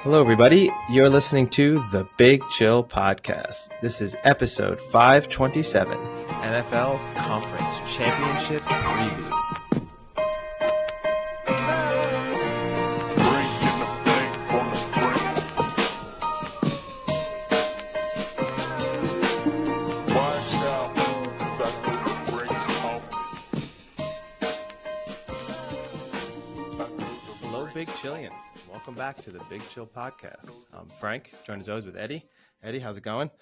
Hello, everybody. You're listening to the Big Chill Podcast. This is episode 527, NFL Conference Championship Review. Big Chillians. Welcome back to the Big Chill Podcast. I'm Frank, joined as always with Eddie. Eddie, how's it going?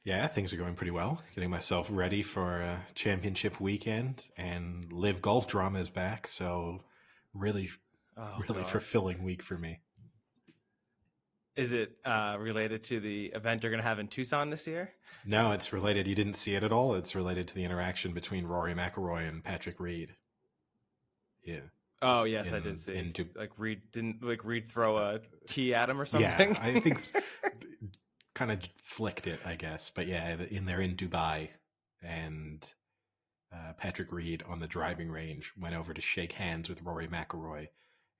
Yeah, things are going pretty well. Getting myself ready for a championship weekend, and LIV Golf drama is back, so really fulfilling week for me. Is it related to the event you're going to have in Tucson this year? No, it's related. You didn't see it at all. It's related to the interaction between Rory McIlroy and Patrick Reid. Yeah. Oh yes, I did see. Reid throw a tee at him or something? Yeah, I think kind of flicked it, I guess. But yeah, they're in Dubai, and Patrick Reid on the driving range went over to shake hands with Rory McIlroy,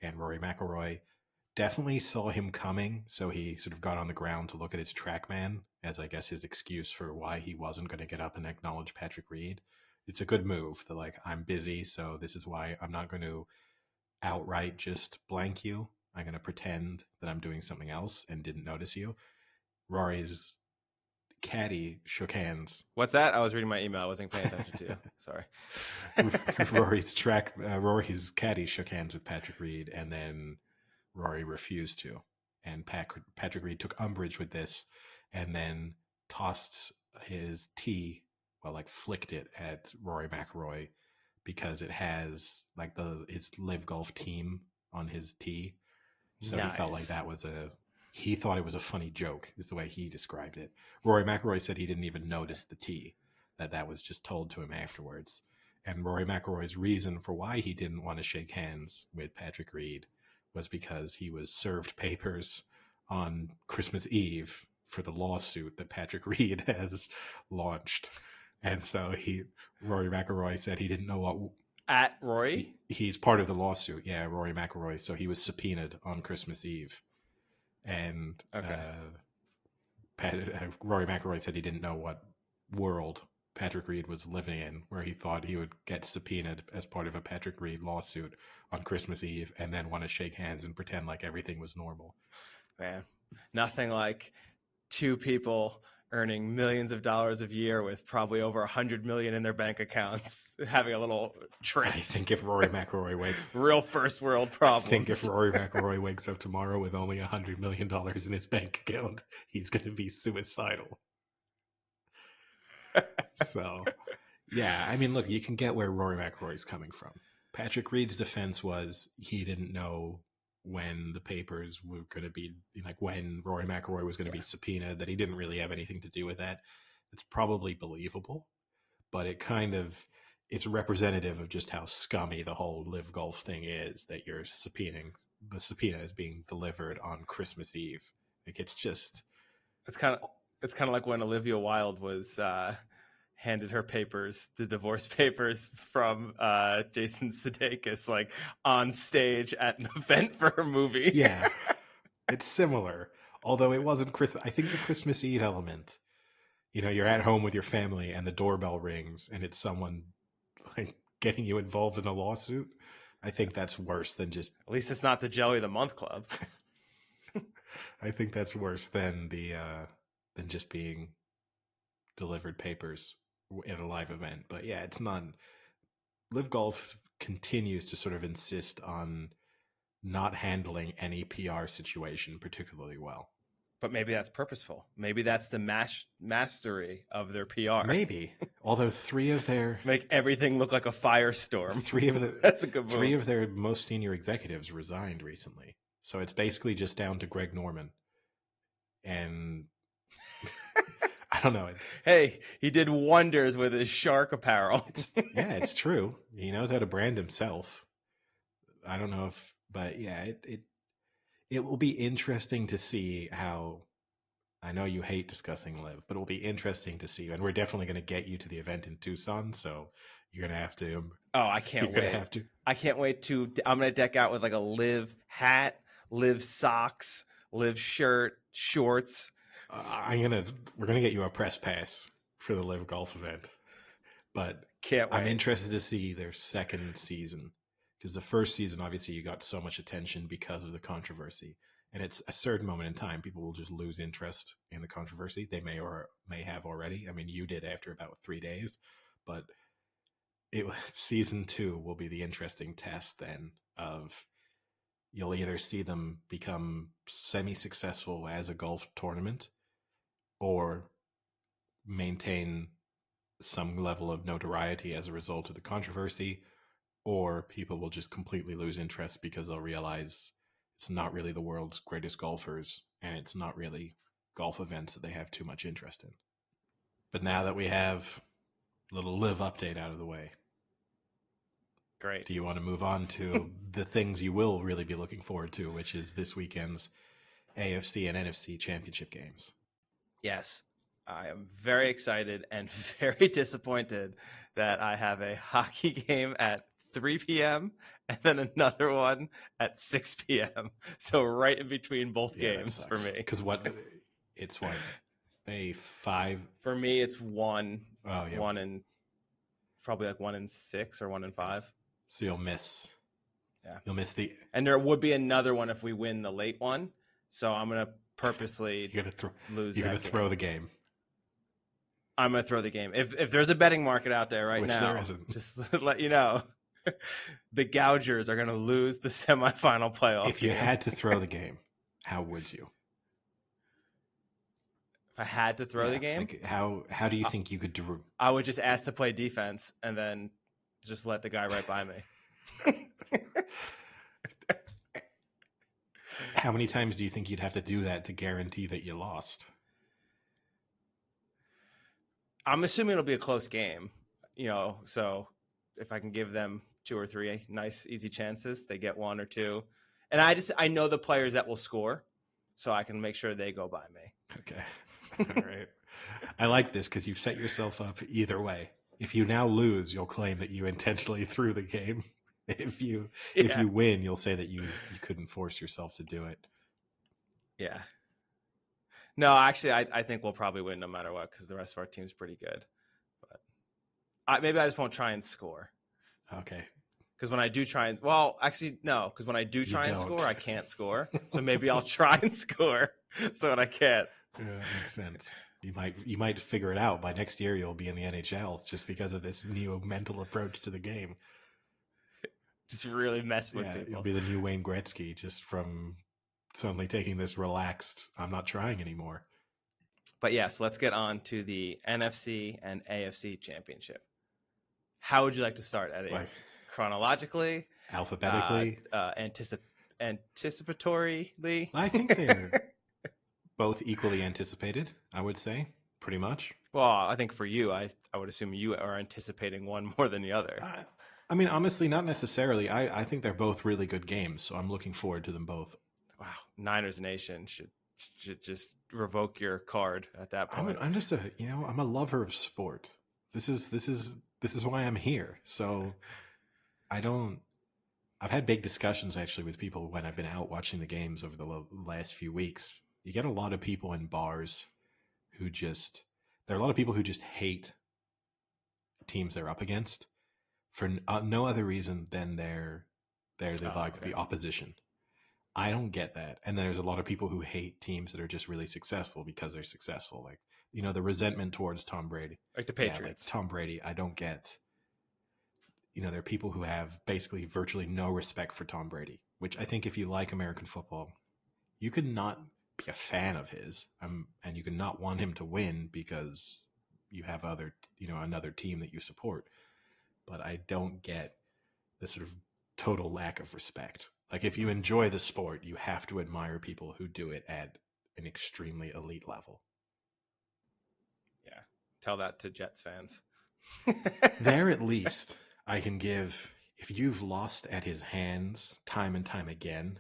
and Rory McIlroy definitely saw him coming, so he sort of got on the ground to look at his TrackMan as, I guess, his excuse for why he wasn't going to get up and acknowledge Patrick Reid. It's a good move. They're like, I'm busy, so this is why I'm not going to outright just blank you. I'm going to pretend that I'm doing something else and didn't notice you. Rory's caddy shook hands. What's that? I was reading my email. I wasn't paying attention to you. Sorry. Rory's caddy shook hands with Patrick Reid, and then Rory refused to. And Patrick Reid took umbrage with this and then tossed his tee, flicked it at Rory McIlroy, because it has his LIV Golf team on his tee. So nice. He felt like he thought it was a funny joke, is the way he described it. Rory McIlroy said he didn't even notice the tee, that was just told to him afterwards. And Rory McIlroy's reason for why he didn't want to shake hands with Patrick Reid was because he was served papers on Christmas Eve for the lawsuit that Patrick Reid has launched. And so Rory McIlroy said he didn't know what... At Rory? He's part of the lawsuit, yeah, Rory McIlroy. So he was subpoenaed on Christmas Eve. And Rory McIlroy said he didn't know what world Patrick Reid was living in, where he thought he would get subpoenaed as part of a Patrick Reid lawsuit on Christmas Eve and then want to shake hands and pretend like everything was normal. Man, nothing like two people earning millions of dollars a year with probably over 100 million in their bank accounts, having a little tryst. I think if Rory McIlroy real first world problems. I think if Rory McIlroy wakes up tomorrow with only $100 million in his bank account, he's going to be suicidal. So, yeah, I mean, look, you can get where Rory McIlroy is coming from. Patrick Reid's defense was he didn't know when the papers were going to be, when Rory McIlroy was going to be subpoenaed, that he didn't really have anything to do with that. It's probably believable, but it's representative of just how scummy the whole LIV Golf thing is, that you're the subpoena is being delivered on Christmas Eve. It's kind of like when Olivia Wilde was handed her papers, the divorce papers from Jason Sudeikis, on stage at an event for her movie. Yeah, it's similar. Although it wasn't I think the Christmas Eve element, you're at home with your family and the doorbell rings and it's someone getting you involved in a lawsuit. I think that's worse than just... At least it's not the Jelly of the Month Club. I think that's worse than than just being delivered papers at a live event. But yeah, it's not... LIV Golf continues to sort of insist on not handling any PR situation particularly well. But maybe that's purposeful. Maybe that's the mastery of their PR. Maybe. Although three of their... Make everything look like a firestorm. That's a good move. Three of their most senior executives resigned recently. So it's basically just down to Greg Norman. And... I don't know. Hey, he did wonders with his shark apparel. It's true. He knows how to brand himself. I don't know if... But yeah, it will be interesting to see how... I know you hate discussing LIV, but it will be interesting to see. And we're definitely going to get you to the event in Tucson, so you're going to have to... Oh, I can't wait. I can't wait to... I'm going to deck out with a LIV hat, LIV socks, live shirt, shorts. We're gonna get you a press pass for the LIV Golf event, but Can't I'm wait. interested to see their second season, because the first season, obviously, you got so much attention because of the controversy, and it's a certain moment in time people will just lose interest in the controversy. They may or may have already. I mean, you did after about 3 days, but season 2 will be the interesting test then of you'll either see them become semi-successful as a golf tournament or maintain some level of notoriety as a result of the controversy, or people will just completely lose interest because they'll realize it's not really the world's greatest golfers and it's not really golf events that they have too much interest in. But now that we have a little LIV update out of the way, Great. do you want to move on to the things you will really be looking forward to, which is this weekend's AFC and NFC championship games? Yes, I am very excited and very disappointed that I have a hockey game at 3 p.m. and then another one at 6 p.m. So right in between both games for me. Because it's what, a 5? For me, it's one. Oh, yeah. One and probably like 1 and 6 or 1 and 5. So you'll miss. Yeah. You'll miss the. And there would be another one if we win the late one. So I'm gonna purposely lose. You're gonna throw the game. I'm gonna throw the game. If there's a betting market out there right now, there isn't. Just let you know, the Gougers are gonna lose the semifinal playoff. If you had to throw the game, how would you? If I had to throw the game, like how do you think you could do? I would just ask to play defense and then just let the guy right by me. How many times do you think you'd have to do that to guarantee that you lost? I'm assuming it'll be a close game, so if I can give them 2 or 3 nice, easy chances, they get 1 or 2. And I know the players that will score, so I can make sure they go by me. Okay. All right. I like this because you've set yourself up either way. If you now lose, you'll claim that you intentionally threw the game. If you win, you'll say that you couldn't force yourself to do it. Yeah. No, actually, I think we'll probably win no matter what because the rest of our team's pretty good. But maybe I just won't try and score. Okay. Because when I do try and because when I do try and score, I can't score. So maybe I'll try and score so that I can't. Yeah, that makes sense. You might figure it out by next year. You'll be in the NHL just because of this new mental approach to the game. Just really mess with people. You'll be the new Wayne Gretzky just from suddenly taking this relaxed, I'm not trying anymore. But yes, let's get on to the NFC and AFC championship. How would you like to start, Eddie? Chronologically? Alphabetically? Anticipatorily? I think they're both equally anticipated, I would say, pretty much. Well, I think for you, I would assume you are anticipating one more than the other. I mean, honestly, not necessarily. I think they're both really good games, so I'm looking forward to them both. Wow, Niners Nation should just revoke your card at that point. I'm just I'm a lover of sport. This is why I'm here. So I've had big discussions actually with people when I've been out watching the games over the last few weeks. You get a lot of people in bars there are a lot of people who just hate teams they're up against for no other reason than they're the opposition. I don't get that. And there's a lot of people who hate teams that are just really successful because they're successful. Like, the resentment towards Tom Brady. Like the Patriots. Tom Brady, I don't get. There are people who have basically virtually no respect for Tom Brady, which I think if you like American football, you could not be a fan of his, and you could not want him to win because you have another team that you support. But I don't get the sort of total lack of respect. Like, if you enjoy the sport, you have to admire people who do it at an extremely elite level. Yeah. Tell that to Jets fans. There, at least, I can give, if you've lost at his hands time and time again,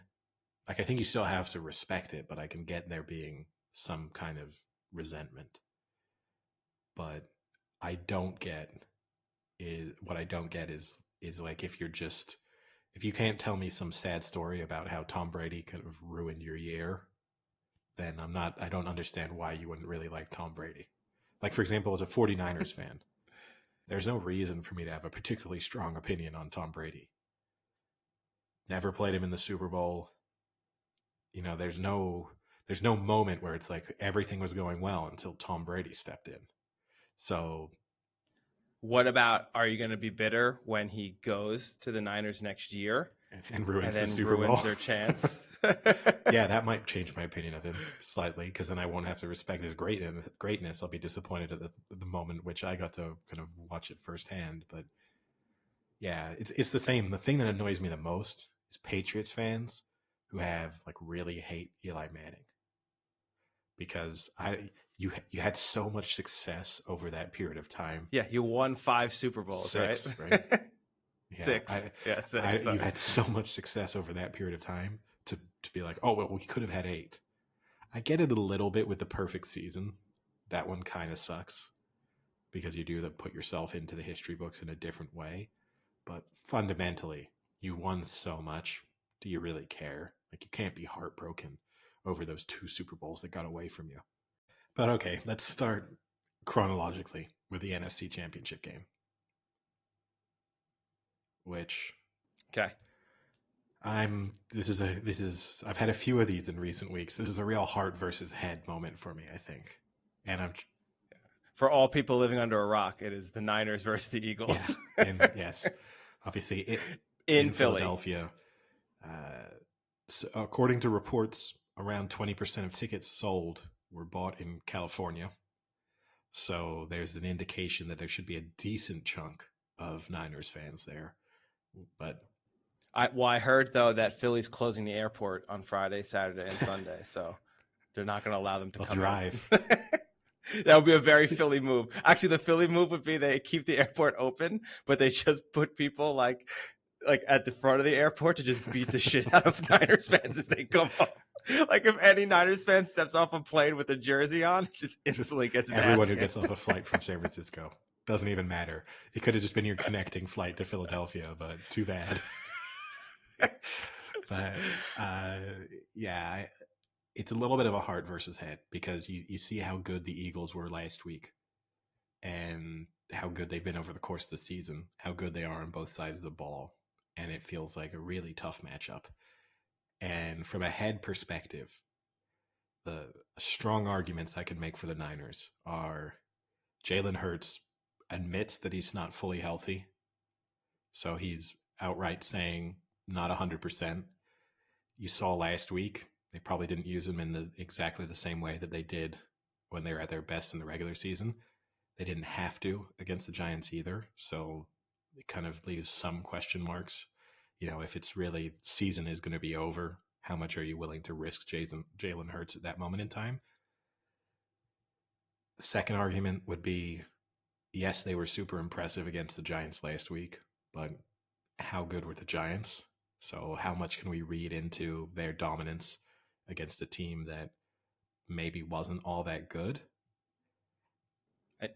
like, I think you still have to respect it, but I can get there being some kind of resentment. But what I don't get is like, if you can't tell me some sad story about how Tom Brady kind of ruined your year, then I don't understand why you wouldn't really like Tom Brady. Like, for example, as a 49ers fan, there's no reason for me to have a particularly strong opinion on Tom Brady. Never played him in the Super Bowl. There's no moment where it's like everything was going well until Tom Brady stepped in. So, What about, are you going to be bitter when he goes to the Niners next year and ruins and the then Super Bowl. ruins their chance? Yeah, that might change my opinion of him slightly, because then I won't have to respect his greatness. I'll be disappointed at the moment which I got to kind of watch it firsthand. But yeah, it's the same. The thing that annoys me the most is Patriots fans who have like really hate Eli Manning, because you had so much success over that period of time. Yeah, you won 5 Super Bowls, 6, right? right? Yeah, 6. Yeah, 6. you've had so much success over that period of time to be like, oh well, we could have had 8. I get it a little bit with the perfect season. That one kind of sucks because you do put yourself into the history books in a different way. But fundamentally, you won so much. Do you really care? Like, you can't be heartbroken over those 2 Super Bowls that got away from you. But okay, let's start chronologically with the NFC Championship game, which Okay. I've had a few of these in recent weeks. This is a real heart versus head moment for me, I think. And I'm For all people living under a rock, it is the Niners versus the Eagles. Yeah, and yes, obviously in Philadelphia. So according to reports, around 20% of tickets sold were bought in California. So there's an indication that there should be a decent chunk of Niners fans there. But I heard, though, that Philly's closing the airport on Friday, Saturday, and Sunday, so they're not going to allow them to come drive. That would be a very Philly move. Actually, the Philly move would be they keep the airport open, but they just put people like at the front of the airport to just beat the shit out of Niners fans as they come up. Like, if any Niners fan steps off a plane with a jersey on, just instantly gets his everyone ass who kicked. gets off a flight from San Francisco. Doesn't even matter. It could have just been your connecting flight to Philadelphia, but too bad. But yeah, it's a little bit of a heart versus head, because you see how good the Eagles were last week and how good they've been over the course of the season, how good they are on both sides of the ball. And it feels like a really tough matchup. And from a head perspective, the strong arguments I can make for the Niners are Jalen Hurts admits that he's not fully healthy. So he's outright saying not 100%. You saw last week, they probably didn't use him in exactly the same way that they did when they were at their best in the regular season. They didn't have to against the Giants either. So it kind of leaves some question marks. If it's really season is going to be over, how much are you willing to risk Jalen Hurts at that moment in time? The second argument would be, yes, they were super impressive against the Giants last week, but how good were the Giants? So how much can we read into their dominance against a team that maybe wasn't all that good?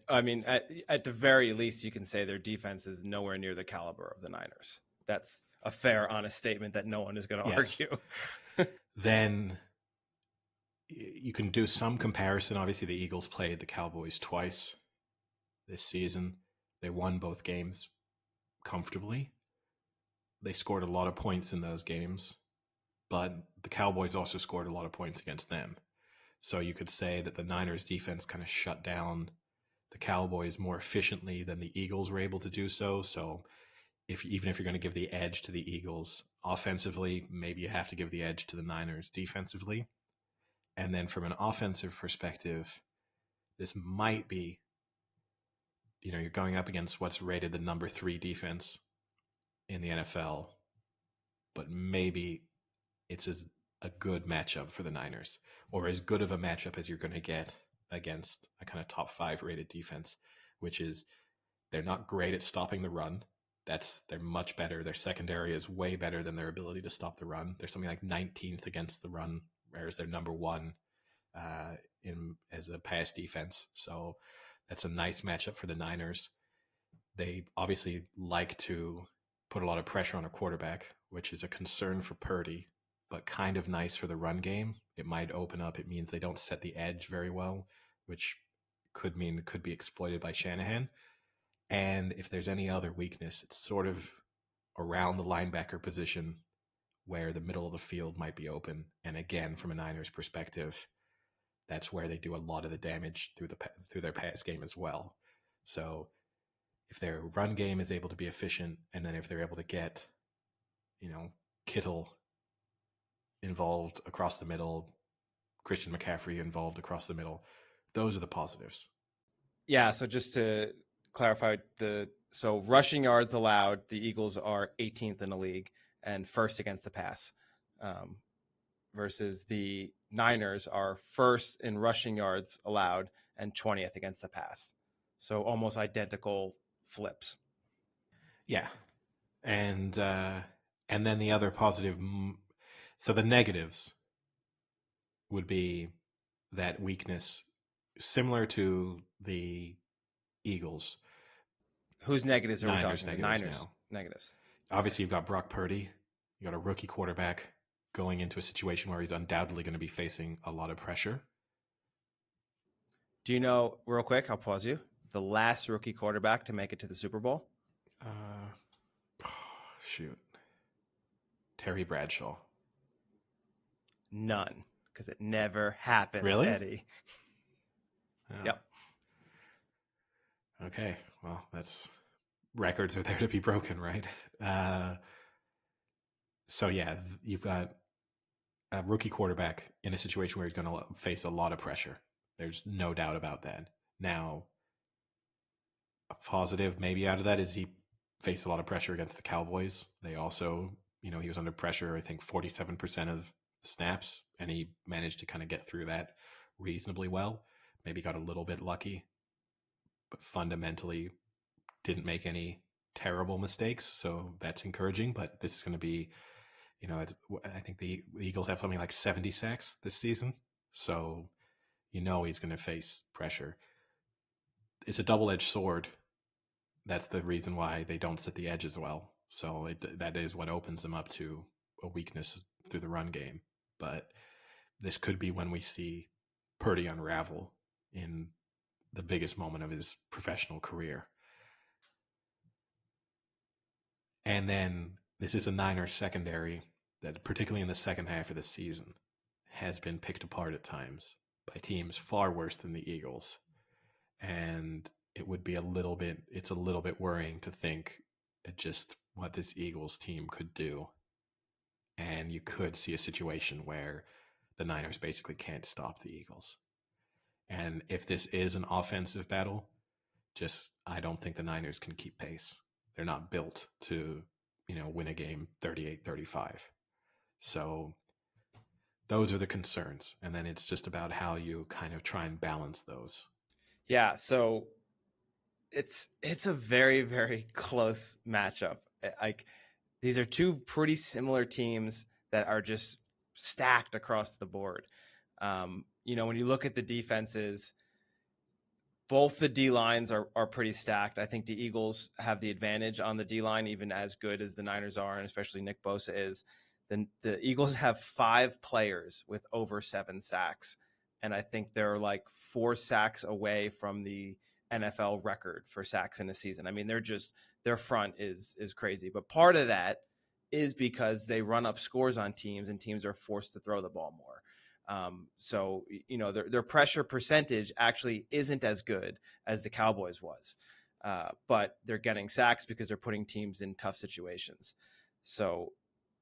I mean, at the very least, you can say their defense is nowhere near the caliber of the Niners. That's a fair, honest statement that no one is going to argue. Then you can do some comparison. Obviously, the Eagles played the Cowboys twice this season. They won both games comfortably. They scored a lot of points in those games, but the Cowboys also scored a lot of points against them. So you could say that the Niners defense kind of shut down the Cowboys more efficiently than the Eagles were able to do so. So even if you're going to give the edge to the Eagles offensively, maybe you have to give the edge to the Niners defensively. And then from an offensive perspective, this might be, you're going up against what's rated the number 3 defense in the NFL, but maybe it's a good matchup for the Niners, or as good of a matchup as you're going to get against a kind of top 5 rated defense, which is they're not great at stopping the run. They're much better. Their secondary is way better than their ability to stop the run. They're something like 19th against the run, whereas they're number 1 as a pass defense. So that's a nice matchup for the Niners. They obviously like to put a lot of pressure on a quarterback, which is a concern for Purdy. but kind of nice for the run game. It might open up. It means they don't set the edge very well, which could mean it could be exploited by Shanahan. And if there's any other weakness, it's sort of around the linebacker position where the middle of the field might be open. And again, from a Niners perspective, that's where they do a lot of the damage through their pass game as well. So if their run game is able to be efficient, and then if they're able to get, Kittle involved across the middle, Christian McCaffrey involved across the middle, those are the positives. Yeah, so just to clarify, so rushing yards allowed, the Eagles are 18th in the league and first against the pass, versus the Niners are first in rushing yards allowed and 20th against the pass. So almost identical flips. Yeah. And then the other positive, so the negatives would be that weakness similar to the Eagles. Whose negatives are we Niners talking? negatives Niners now. negatives. Obviously, you've got Brock Purdy. You got a rookie quarterback going into a situation where he's undoubtedly going to be facing a lot of pressure. Do you know, real quick, I'll pause you, the last rookie quarterback to make it to the Super Bowl? Shoot. Terry Bradshaw. None, because it never happens, really? Eddie. Oh. Yep. Okay, well, records are there to be broken, right? So yeah, you've got a rookie quarterback in a situation where he's going to face a lot of pressure. There's no doubt about that. Now, a positive maybe out of that is he faced a lot of pressure against the Cowboys. They also, he was under pressure, I think 47% of snaps, and he managed to kind of get through that reasonably well. Maybe got a little bit lucky, but fundamentally didn't make any terrible mistakes. So that's encouraging, but this is going to be, I think the Eagles have something like 70 sacks this season. So, he's going to face pressure. It's a double-edged sword. That's the reason why they don't set the edge as well. So that is what opens them up to a weakness through the run game. But this could be when we see Purdy unravel in the biggest moment of his professional career. And then this is a Niners secondary that, particularly in the second half of the season, has been picked apart at times by teams far worse than the Eagles. And it's a little bit worrying to think at just what this Eagles team could do. And you could see a situation where the Niners basically can't stop the Eagles. And if this is an offensive battle, I don't think the Niners can keep pace. They're not built to, win a game 38-35. So those are the concerns. And then it's just about how you kind of try and balance those. Yeah, so it's a very, very close matchup. Like, these are two pretty similar teams that are just stacked across the board. When you look at the defenses, both the D lines are pretty stacked. I think the Eagles have the advantage on the D line, even as good as the Niners are, and especially Nick Bosa is. Then the Eagles have 5 players with over 7 sacks, and I think they're like 4 sacks away from the NFL record for sacks in a season. I mean, their front is crazy, but part of that is because they run up scores on teams, and teams are forced to throw the ball more. So their pressure percentage actually isn't as good as the Cowboys was, but they're getting sacks because they're putting teams in tough situations. So,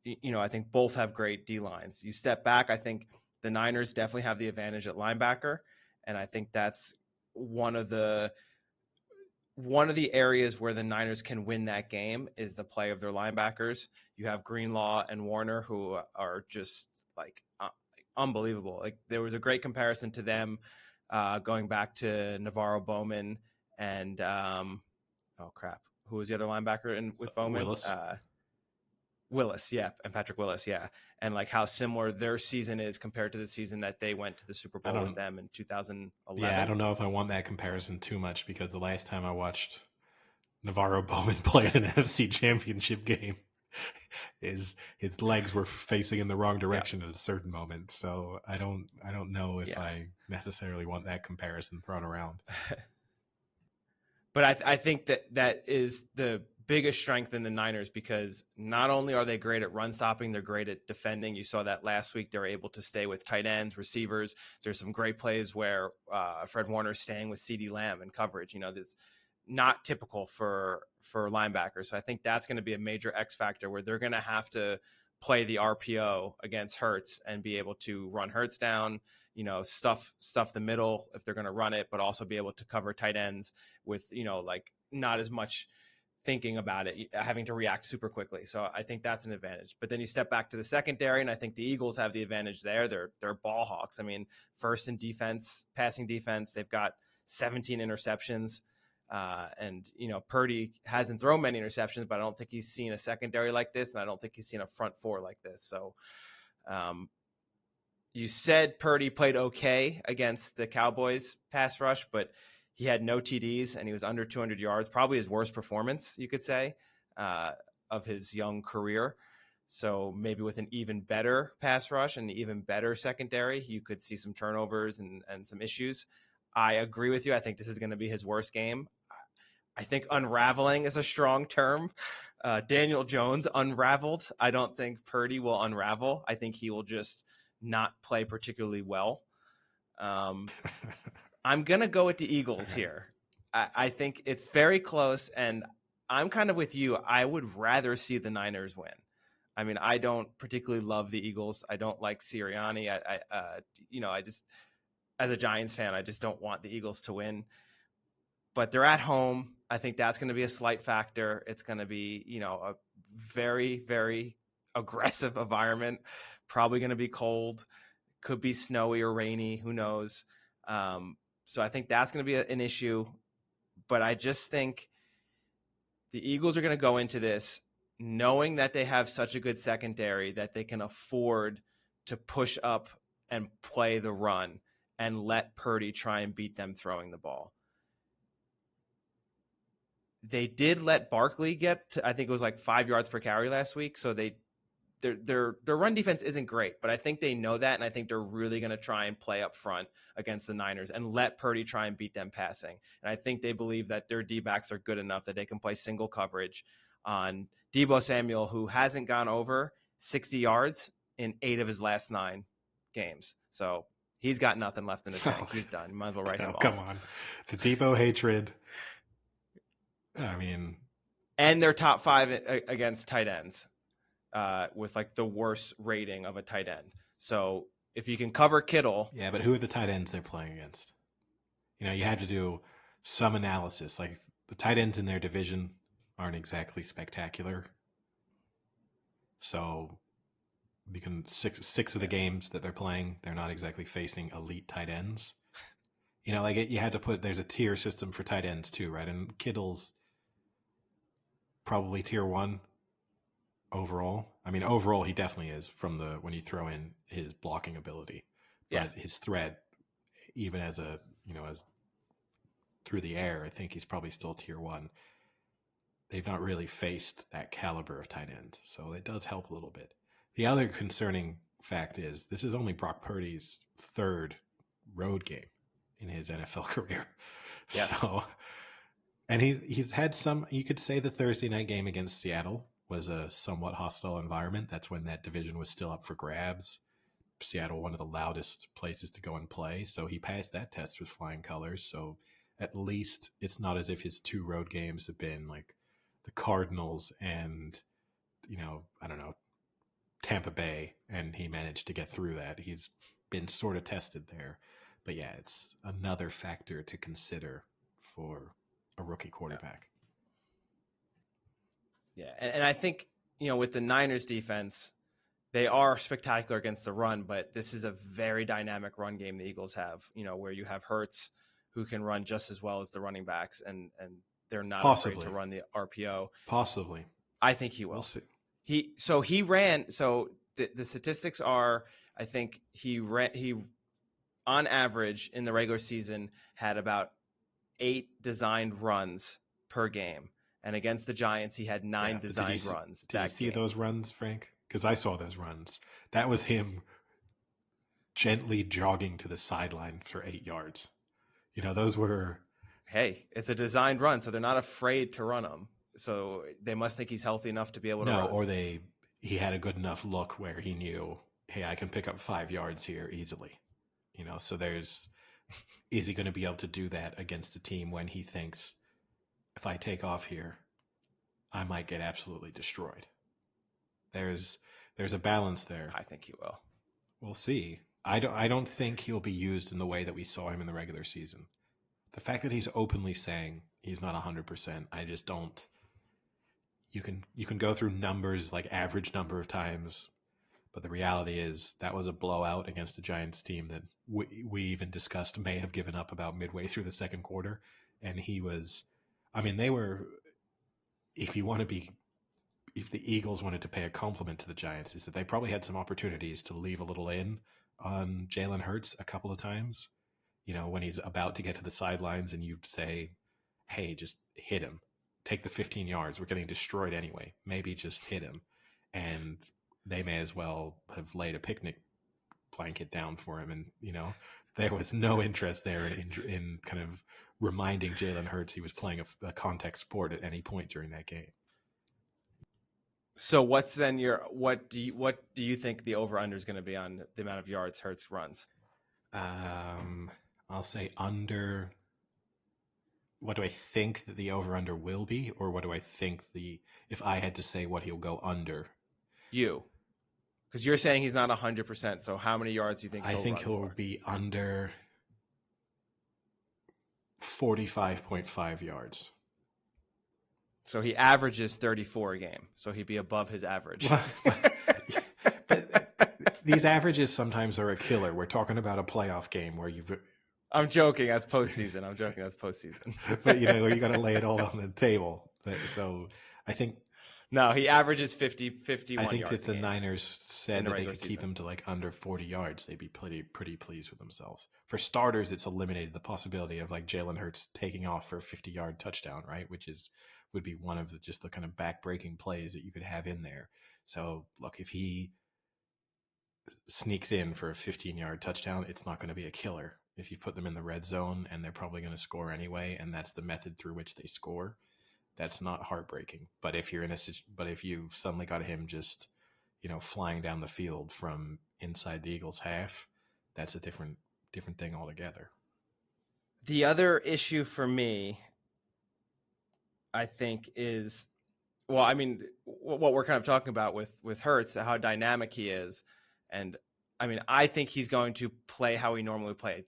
I think both have great D lines. You step back, I think the Niners definitely have the advantage at linebacker, and I think that's one of the areas where the Niners can win that game is the play of their linebackers. You have Greenlaw and Warner, who are just like unbelievable. Like, there was a great comparison to them going back to Navarro Bowman and who was the other linebacker with Bowman? Willis, yeah, and Patrick Willis, yeah, and like how similar their season is compared to the season that they went to the Super Bowl with them in 2011. Yeah, I don't know if I want that comparison too much, because the last time I watched Navarro Bowman play in an NFC Championship game, his legs were facing in the wrong direction at a certain moment. So I don't know if I necessarily want that comparison thrown around. But I think that is the biggest strength in the Niners, because not only are they great at run stopping, they're great at defending. You saw that last week. They're able to stay with tight ends, receivers. There's some great plays where Fred Warner's staying with CeeDee Lamb in coverage. That's not typical for linebackers. So I think that's going to be a major X factor, where they're going to have to play the RPO against Hurts and be able to run Hurts down, stuff the middle if they're going to run it, but also be able to cover tight ends with, like not as much thinking about it, having to react super quickly. So I think that's an advantage. But then you step back to the secondary, and I think the Eagles have the advantage there. They're ball hawks. I mean, first in defense, passing defense, they've got 17 interceptions. And Purdy hasn't thrown many interceptions, but I don't think he's seen a secondary like this, and I don't think he's seen a front four like this. So you said Purdy played okay against the Cowboys pass rush, but he had no TDs and he was under 200 yards, probably his worst performance, you could say, of his young career. So maybe with an even better pass rush and even better secondary, you could see some turnovers and some issues. I agree with you. I think this is going to be his worst game. I think unraveling is a strong term. Daniel Jones unraveled. I don't think Purdy will unravel. I think he will just not play particularly well. I'm going to go with the Eagles here. I think it's very close, and I'm kind of with you. I would rather see the Niners win. I mean, I don't particularly love the Eagles. I don't like Sirianni. I just, as a Giants fan, I just don't want the Eagles to win. But they're at home. I think that's going to be a slight factor. It's going to be, a very, very aggressive environment. Probably going to be cold. Could be snowy or rainy. Who knows? So I think that's going to be an issue. But I just think the Eagles are going to go into this knowing that they have such a good secondary that they can afford to push up and play the run and let Purdy try and beat them throwing the ball. They did let Barkley get to, I think it was like 5 yards per carry last week. So their run defense isn't great, but I think they know that. And I think they're really going to try and play up front against the Niners and let Purdy try and beat them passing. And I think they believe that their D-backs are good enough that they can play single coverage on Deebo Samuel, who hasn't gone over 60 yards in 8 of his last 9 games. So he's got nothing left in the tank. He's done. You might as well write him off. Come on. The Deebo hatred. I mean, and they're top 5 against tight ends with like the worst rating of a tight end. So if you can cover Kittle. Yeah, but who are the tight ends they're playing against? You had to do some analysis. Like the tight ends in their division aren't exactly spectacular. So you can six of the games that they're playing, they're not exactly facing elite tight ends. You had to put, there's a tier system for tight ends too, right? And Kittle's probably tier 1 overall. I mean, overall he definitely is when you throw in his blocking ability. But his threat, even as as through the air, I think he's probably still tier 1. They've not really faced that caliber of tight end, so it does help a little bit. The other concerning fact is this is only Brock Purdy's 3rd road game in his NFL career. Yeah. So, and he's had some, you could say the Thursday night game against Seattle was a somewhat hostile environment. That's when that division was still up for grabs. Seattle, one of the loudest places to go and play. So he passed that test with flying colors. So at least it's not as if his 2 road games have been like the Cardinals and, I don't know, Tampa Bay, and he managed to get through that. He's been sort of tested there. But yeah, it's another factor to consider for a rookie quarterback. Yeah. And I think, with the Niners defense, they are spectacular against the run, but this is a very dynamic run game the Eagles have, where you have Hurts who can run just as well as the running backs, and they're not afraid to run the RPO. Possibly. I think he will. We'll see. He ran. So the statistics are, I think he on average in the regular season had about 8 designed runs per game. And against the Giants, he had 9 designed runs. Did you see those runs, Frank? Because I saw those runs. That was him gently jogging to the sideline for 8 yards. Those were... Hey, it's a designed run, so they're not afraid to run them. So they must think he's healthy enough to be able to run. Or he had a good enough look where he knew, hey, I can pick up 5 yards here easily. So is he going to be able to do that against a team when he thinks, if I take off here, I might get absolutely destroyed? There's a balance there. I think he will. We'll see. I don't think he'll be used in the way that we saw him in the regular season. The fact that he's openly saying he's not 100%, I just don't. You can go through numbers, like average number of times, but the reality is that was a blowout against a Giants team that we even discussed may have given up about midway through the second quarter. And he was, they were, if the Eagles wanted to pay a compliment to the Giants, is that they probably had some opportunities to leave a little in on Jalen Hurts a couple of times. When he's about to get to the sidelines and you say, hey, just hit him. Take the 15 yards. We're getting destroyed anyway. Maybe just hit him. And they may as well have laid a picnic blanket down for him. And, there was no interest there in kind of reminding Jalen Hurts he was playing a contact sport at any point during that game. So what's then what do you think the over-under is going to be on the amount of yards Hurts runs? I'll say under. What do I think that the over-under will be, or what do I think if I had to say what he'll go under? You. Because you're saying he's not 100%, so how many yards do you think he'll run? I think he'll be under 45.5 yards. So he averages 34 a game, so he'd be above his average. But these averages sometimes are a killer. We're talking about a playoff game where you've... I'm joking. That's postseason. But you got to lay it all on the table. So I think no, he averages 51 yards. I think if the Niners said that they could season. keep him to like under 40 yards, they'd be pretty pleased with themselves. For starters, it's eliminated the possibility of like Jalen Hurts taking off for a 50-yard touchdown, right? Which would be one of the kind of back-breaking plays that you could have in there. So look, if he sneaks in for a 15-yard touchdown, it's not going to be a killer. If you put them in the red zone and they're probably going to score anyway, and that's the method through which they score, that's not heartbreaking. But if you've suddenly got him just, flying down the field from inside the Eagles' half, that's a different thing altogether. The other issue for me, I think, is, what we're kind of talking about with Hurts, how dynamic he is, and I think he's going to play how he normally plays.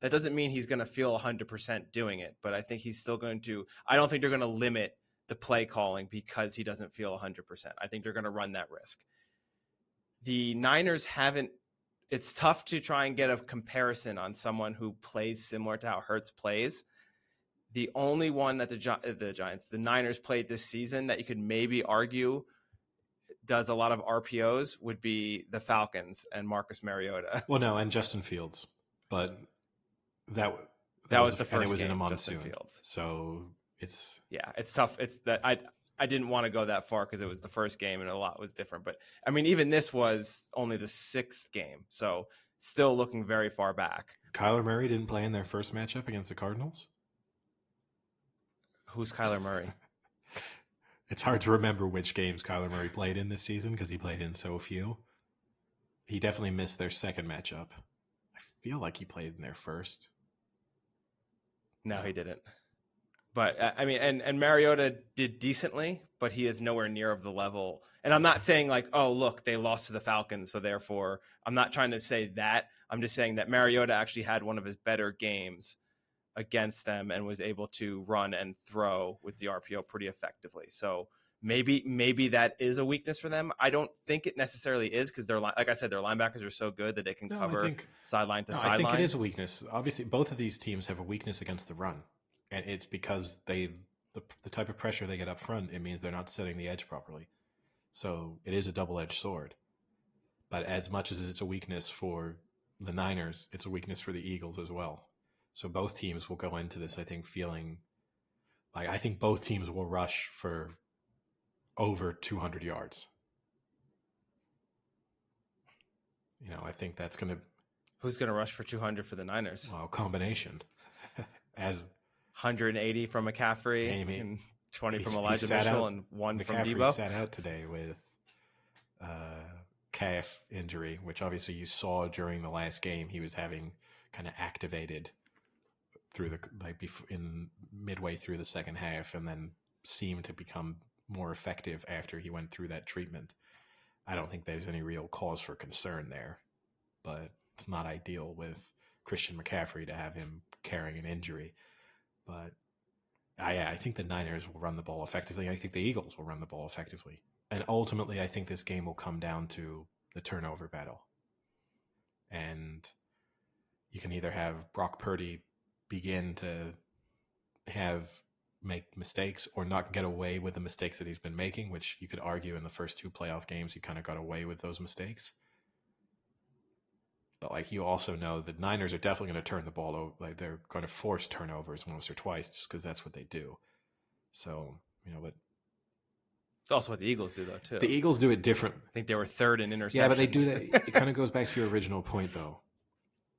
That doesn't mean he's going to feel 100% doing it, but I think he's still going to. I don't think they're going to limit the play calling because he doesn't feel 100%. I think they're going to run that risk. The Niners haven't. It's tough to try and get a comparison on someone who plays similar to how Hurts plays. The only one that the Niners played this season that you could maybe argue does a lot of RPOs would be the Falcons and Marcus Mariota. Well, no, and Justin Fields, but that was the first game. It was in a monsoon, so it's tough. It's that I didn't want to go that far because it was the first game and a lot was different. But even this was only the 6th game, so still looking very far back. Kyler Murray didn't play in their first matchup against the Cardinals. Who's Kyler Murray? It's hard to remember which games Kyler Murray played in this season because he played in so few. He definitely missed their second matchup. I feel like he played in their first. No, he didn't. But and Mariota did decently, but he is nowhere near of the level. And I'm not saying like, oh, look, they lost to the Falcons, so therefore I'm not trying to say that. I'm just saying that Mariota actually had one of his better games against them and was able to run and throw with the RPO pretty effectively. So maybe that is a weakness for them. I don't think it necessarily is because like I said, their linebackers are so good that they can cover sideline to sideline. I think it is a weakness. Obviously, both of these teams have a weakness against the run, and it's because the type of pressure they get up front, it means they're not setting the edge properly. So it is a double-edged sword. But as much as it's a weakness for the Niners, it's a weakness for the Eagles as well. So both teams will go into this, I think, feeling Like, I think both teams will rush for over 200 yards. I think that's going to. Who's going to rush for 200 for the Niners? Well, combination. As 180 from McCaffrey Amy, and 20 from he Elijah sat Mitchell out, and 1 from McCaffrey Debo. sat out today with calf injury, which obviously you saw during the last game. He was having kind of activated through in midway through the second half, and then seemed to become more effective after he went through that treatment. I don't think there's any real cause for concern there, but it's not ideal with Christian McCaffrey to have him carrying an injury. But I think the Niners will run the ball effectively. I think the Eagles will run the ball effectively. And ultimately, I think this game will come down to the turnover battle. And you can either have Brock Purdy begin to make mistakes or not get away with the mistakes that he's been making, which you could argue in the first 2 playoff games, he kind of got away with those mistakes. But like, you also know the Niners are definitely going to turn the ball over. Like, they're going to force turnovers once or twice just because that's what they do. So, but it's also what the Eagles do, though, too. The Eagles do it different. I think they were 3rd in interceptions. Yeah, but they do that. It kind of goes back to your original point, though.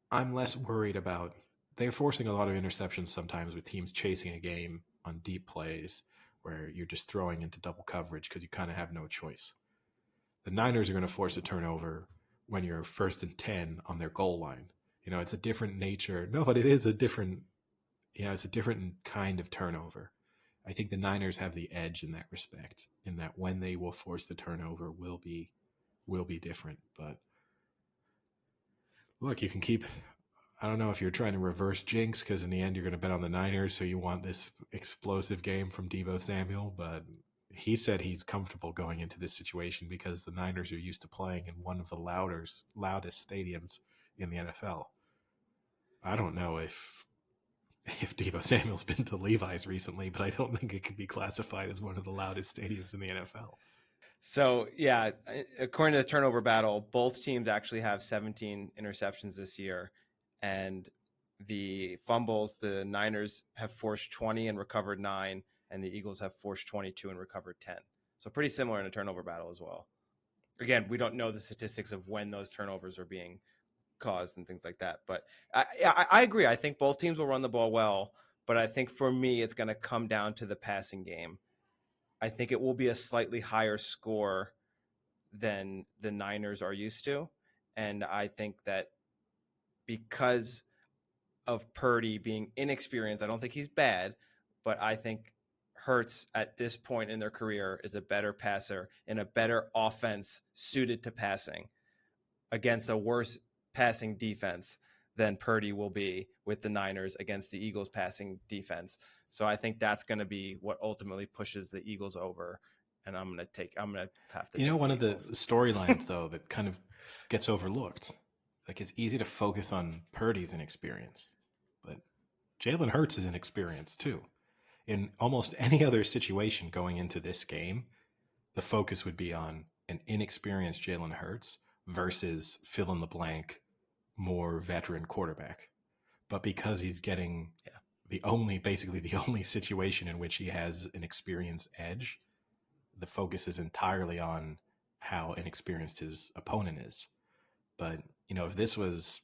I'm less worried about. They're forcing a lot of interceptions sometimes with teams chasing a game on deep plays where you're just throwing into double coverage because you kind of have no choice. The Niners are going to force a turnover when you're 1st and 10 on their goal line. It's a different nature. No, but it is a different. It's a different kind of turnover. I think the Niners have the edge in that respect, in that when they will force the turnover will be different. But look, you can keep. I don't know if you're trying to reverse jinx because in the end you're going to bet on the Niners, so you want this explosive game from Deebo Samuel. But he said he's comfortable going into this situation because the Niners are used to playing in one of the loudest stadiums in the NFL. I don't know if Deebo Samuel's been to Levi's recently, but I don't think it can be classified as one of the loudest stadiums in the NFL. So, yeah, according to the turnover battle, both teams actually have 17 interceptions this year. And the fumbles, the Niners have forced 20 and recovered 9, and the Eagles have forced 22 and recovered 10. So pretty similar in a turnover battle as well. Again, we don't know the statistics of when those turnovers are being caused and things like that. But I agree. I think both teams will run the ball well, but I think for me, it's going to come down to the passing game. I think it will be a slightly higher score than the Niners are used to. And I think that because of Purdy being inexperienced, I don't think he's bad, but I think Hurts at this point in their career is a better passer and a better offense suited to passing against a worse passing defense than Purdy will be with the Niners against the Eagles passing defense. So I think that's going to be what ultimately pushes the Eagles over. And I'm going to have to. One of the storylines though that kind of gets overlooked. Like, it's easy to focus on Purdy's inexperience, but Jalen Hurts is inexperienced too. In almost any other situation going into this game, the focus would be on an inexperienced Jalen Hurts versus fill in the blank, more veteran quarterback. But because he's getting basically the only situation in which he has an experienced edge, the focus is entirely on how inexperienced his opponent is. But, if this was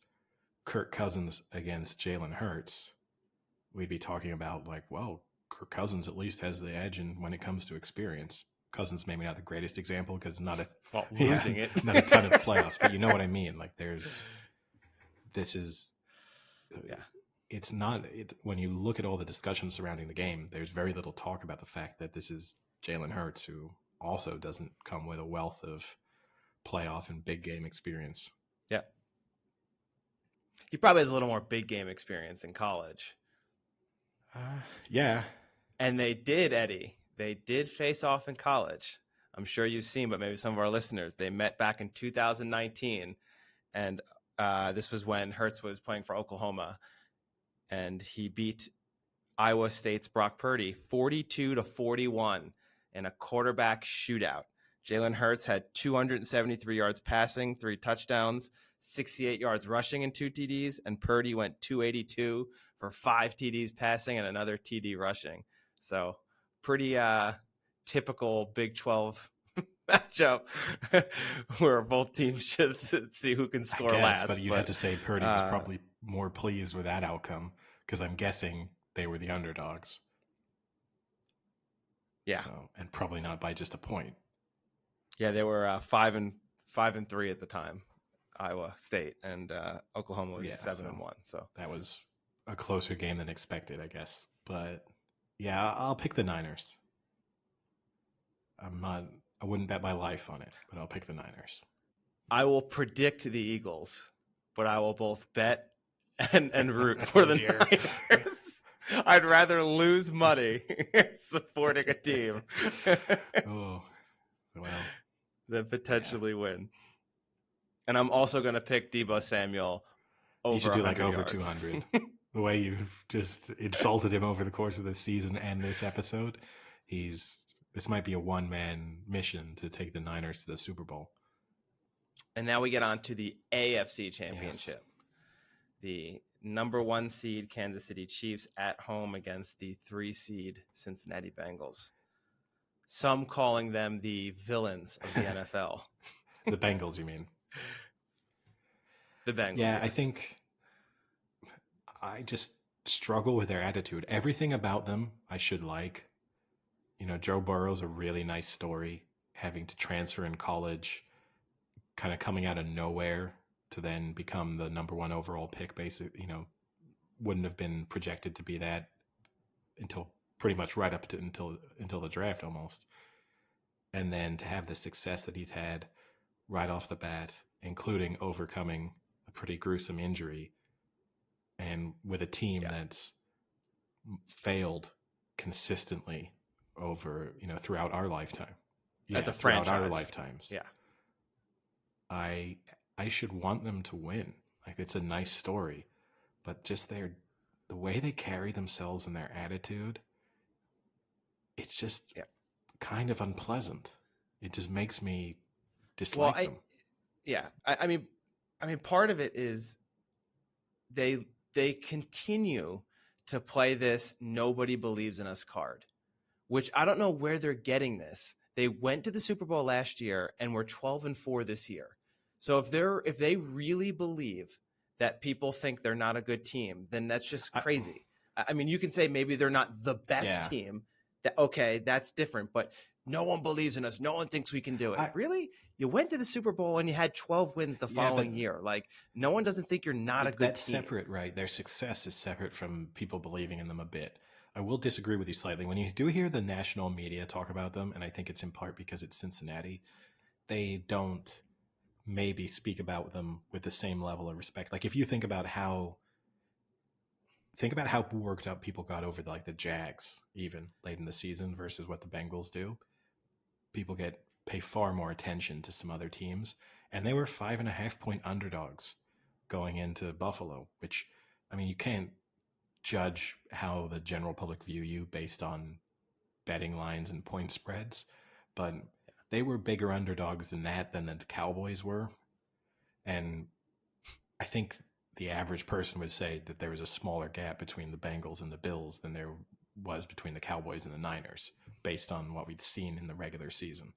Kirk Cousins against Jalen Hurts, we'd be talking about like, well, Kirk Cousins at least has the edge when it comes to experience. Cousins maybe not the greatest example because not a losing it, not a ton of playoffs, but you know what I mean. Like, it's not. When you look at all the discussions surrounding the game, there's very little talk about the fact that this is Jalen Hurts, who also doesn't come with a wealth of playoff and big game experience. Yeah. He probably has a little more big game experience in college. Yeah. And they did face off in college. I'm sure you've seen, but maybe some of our listeners, they met back in 2019. And this was when Hurts was playing for Oklahoma. And he beat Iowa State's Brock Purdy 42-41 in a quarterback shootout. Jalen Hurts had 273 yards passing, 3 touchdowns, 68 yards rushing and 2 TDs. And Purdy went 282 for 5 TDs passing and another TD rushing. So pretty typical Big 12 matchup where both teams just see who can score last. But you'd have to say Purdy was probably more pleased with that outcome because I'm guessing they were the underdogs. Yeah. So, and probably not by just a point. Yeah, they were 5-3 at the time, Iowa State, and Oklahoma was 7-1. So that was a closer game than expected, I guess. But yeah, I'll pick the Niners. I wouldn't bet my life on it, but I'll pick the Niners. I will predict the Eagles, but I will both bet and root for the Niners. I'd rather lose money supporting a team well, than potentially win. And I'm also going to pick Deebo Samuel over you should do like over yards. 200. The way you've just insulted him over the course of this season and this episode, this might be a one-man mission to take the Niners to the Super Bowl. And now we get on to the AFC Championship. Yes. The number 1 seed Kansas City Chiefs at home against the 3 seed Cincinnati Bengals. Some calling them the villains of the NFL. The Bengals, you mean? The Bengals. Yeah, yes. I think I just struggle with their attitude. Everything about them I should like. You know, Joe Burrow's a really nice story, having to transfer in college, kind of coming out of nowhere to then become the number 1 overall pick. Basically, you know, wouldn't have been projected to be that until pretty much right up to until the draft almost. And then to have the success that he's had right off the bat, including overcoming a pretty gruesome injury, and with a team that's failed consistently over, you know, throughout our lifetime. As a franchise. Throughout our lifetimes. Yeah. I should want them to win. Like, it's a nice story, but just the way they carry themselves and their attitude, it's just kind of unpleasant. It just makes me dislike them. Yeah. I mean, part of it is they continue to play this nobody believes in us card, which I don't know where they're getting this. They went to the Super Bowl last year and were 12-4 this year. So if they really believe that people think they're not a good team, then that's just crazy. I mean, you can say maybe they're not the best team. That's different, but no one believes in us. No one thinks we can do it. Really? You went to the Super Bowl and you had 12 wins the following year. Like, no one doesn't think you're not a good team. That's separate, right? Their success is separate from people believing in them a bit. I will disagree with you slightly. When you do hear the national media talk about them, and I think it's in part because it's Cincinnati, they don't maybe speak about them with the same level of respect. Like, if you think about how worked up people got over the Jags even late in the season versus what the Bengals do. People pay far more attention to some other teams, and they were 5.5-point underdogs going into Buffalo, which, I mean, you can't judge how the general public view you based on betting lines and point spreads, but they were bigger underdogs than the Cowboys were. And I think the average person would say that there was a smaller gap between the Bengals and the Bills than there was between the Cowboys and the Niners, based on what we'd seen in the regular season.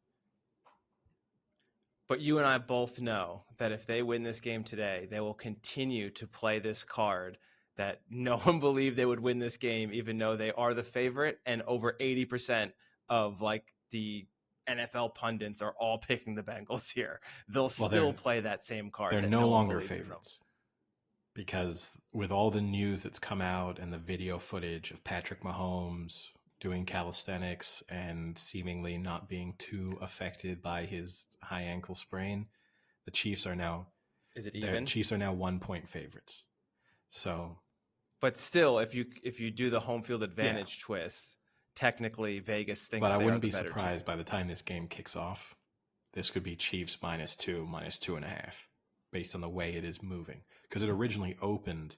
But you and I both know that if they win this game today, they will continue to play this card that no one believed they would win this game, even though they are the favorite, and over 80% of the NFL pundits are all picking the Bengals here. They'll still play that same card. They're no longer favorites. Because with all the news that's come out and the video footage of Patrick Mahomes doing calisthenics and seemingly not being too affected by his high ankle sprain, the Chiefs are now... Is it even? The Chiefs are now 1-point favorites. So... But still, if you do the home field advantage twist, technically Vegas thinks. But I wouldn't be surprised by the time this game kicks off. This could be Chiefs -2, -2.5, based on the way it is moving. Because it originally opened,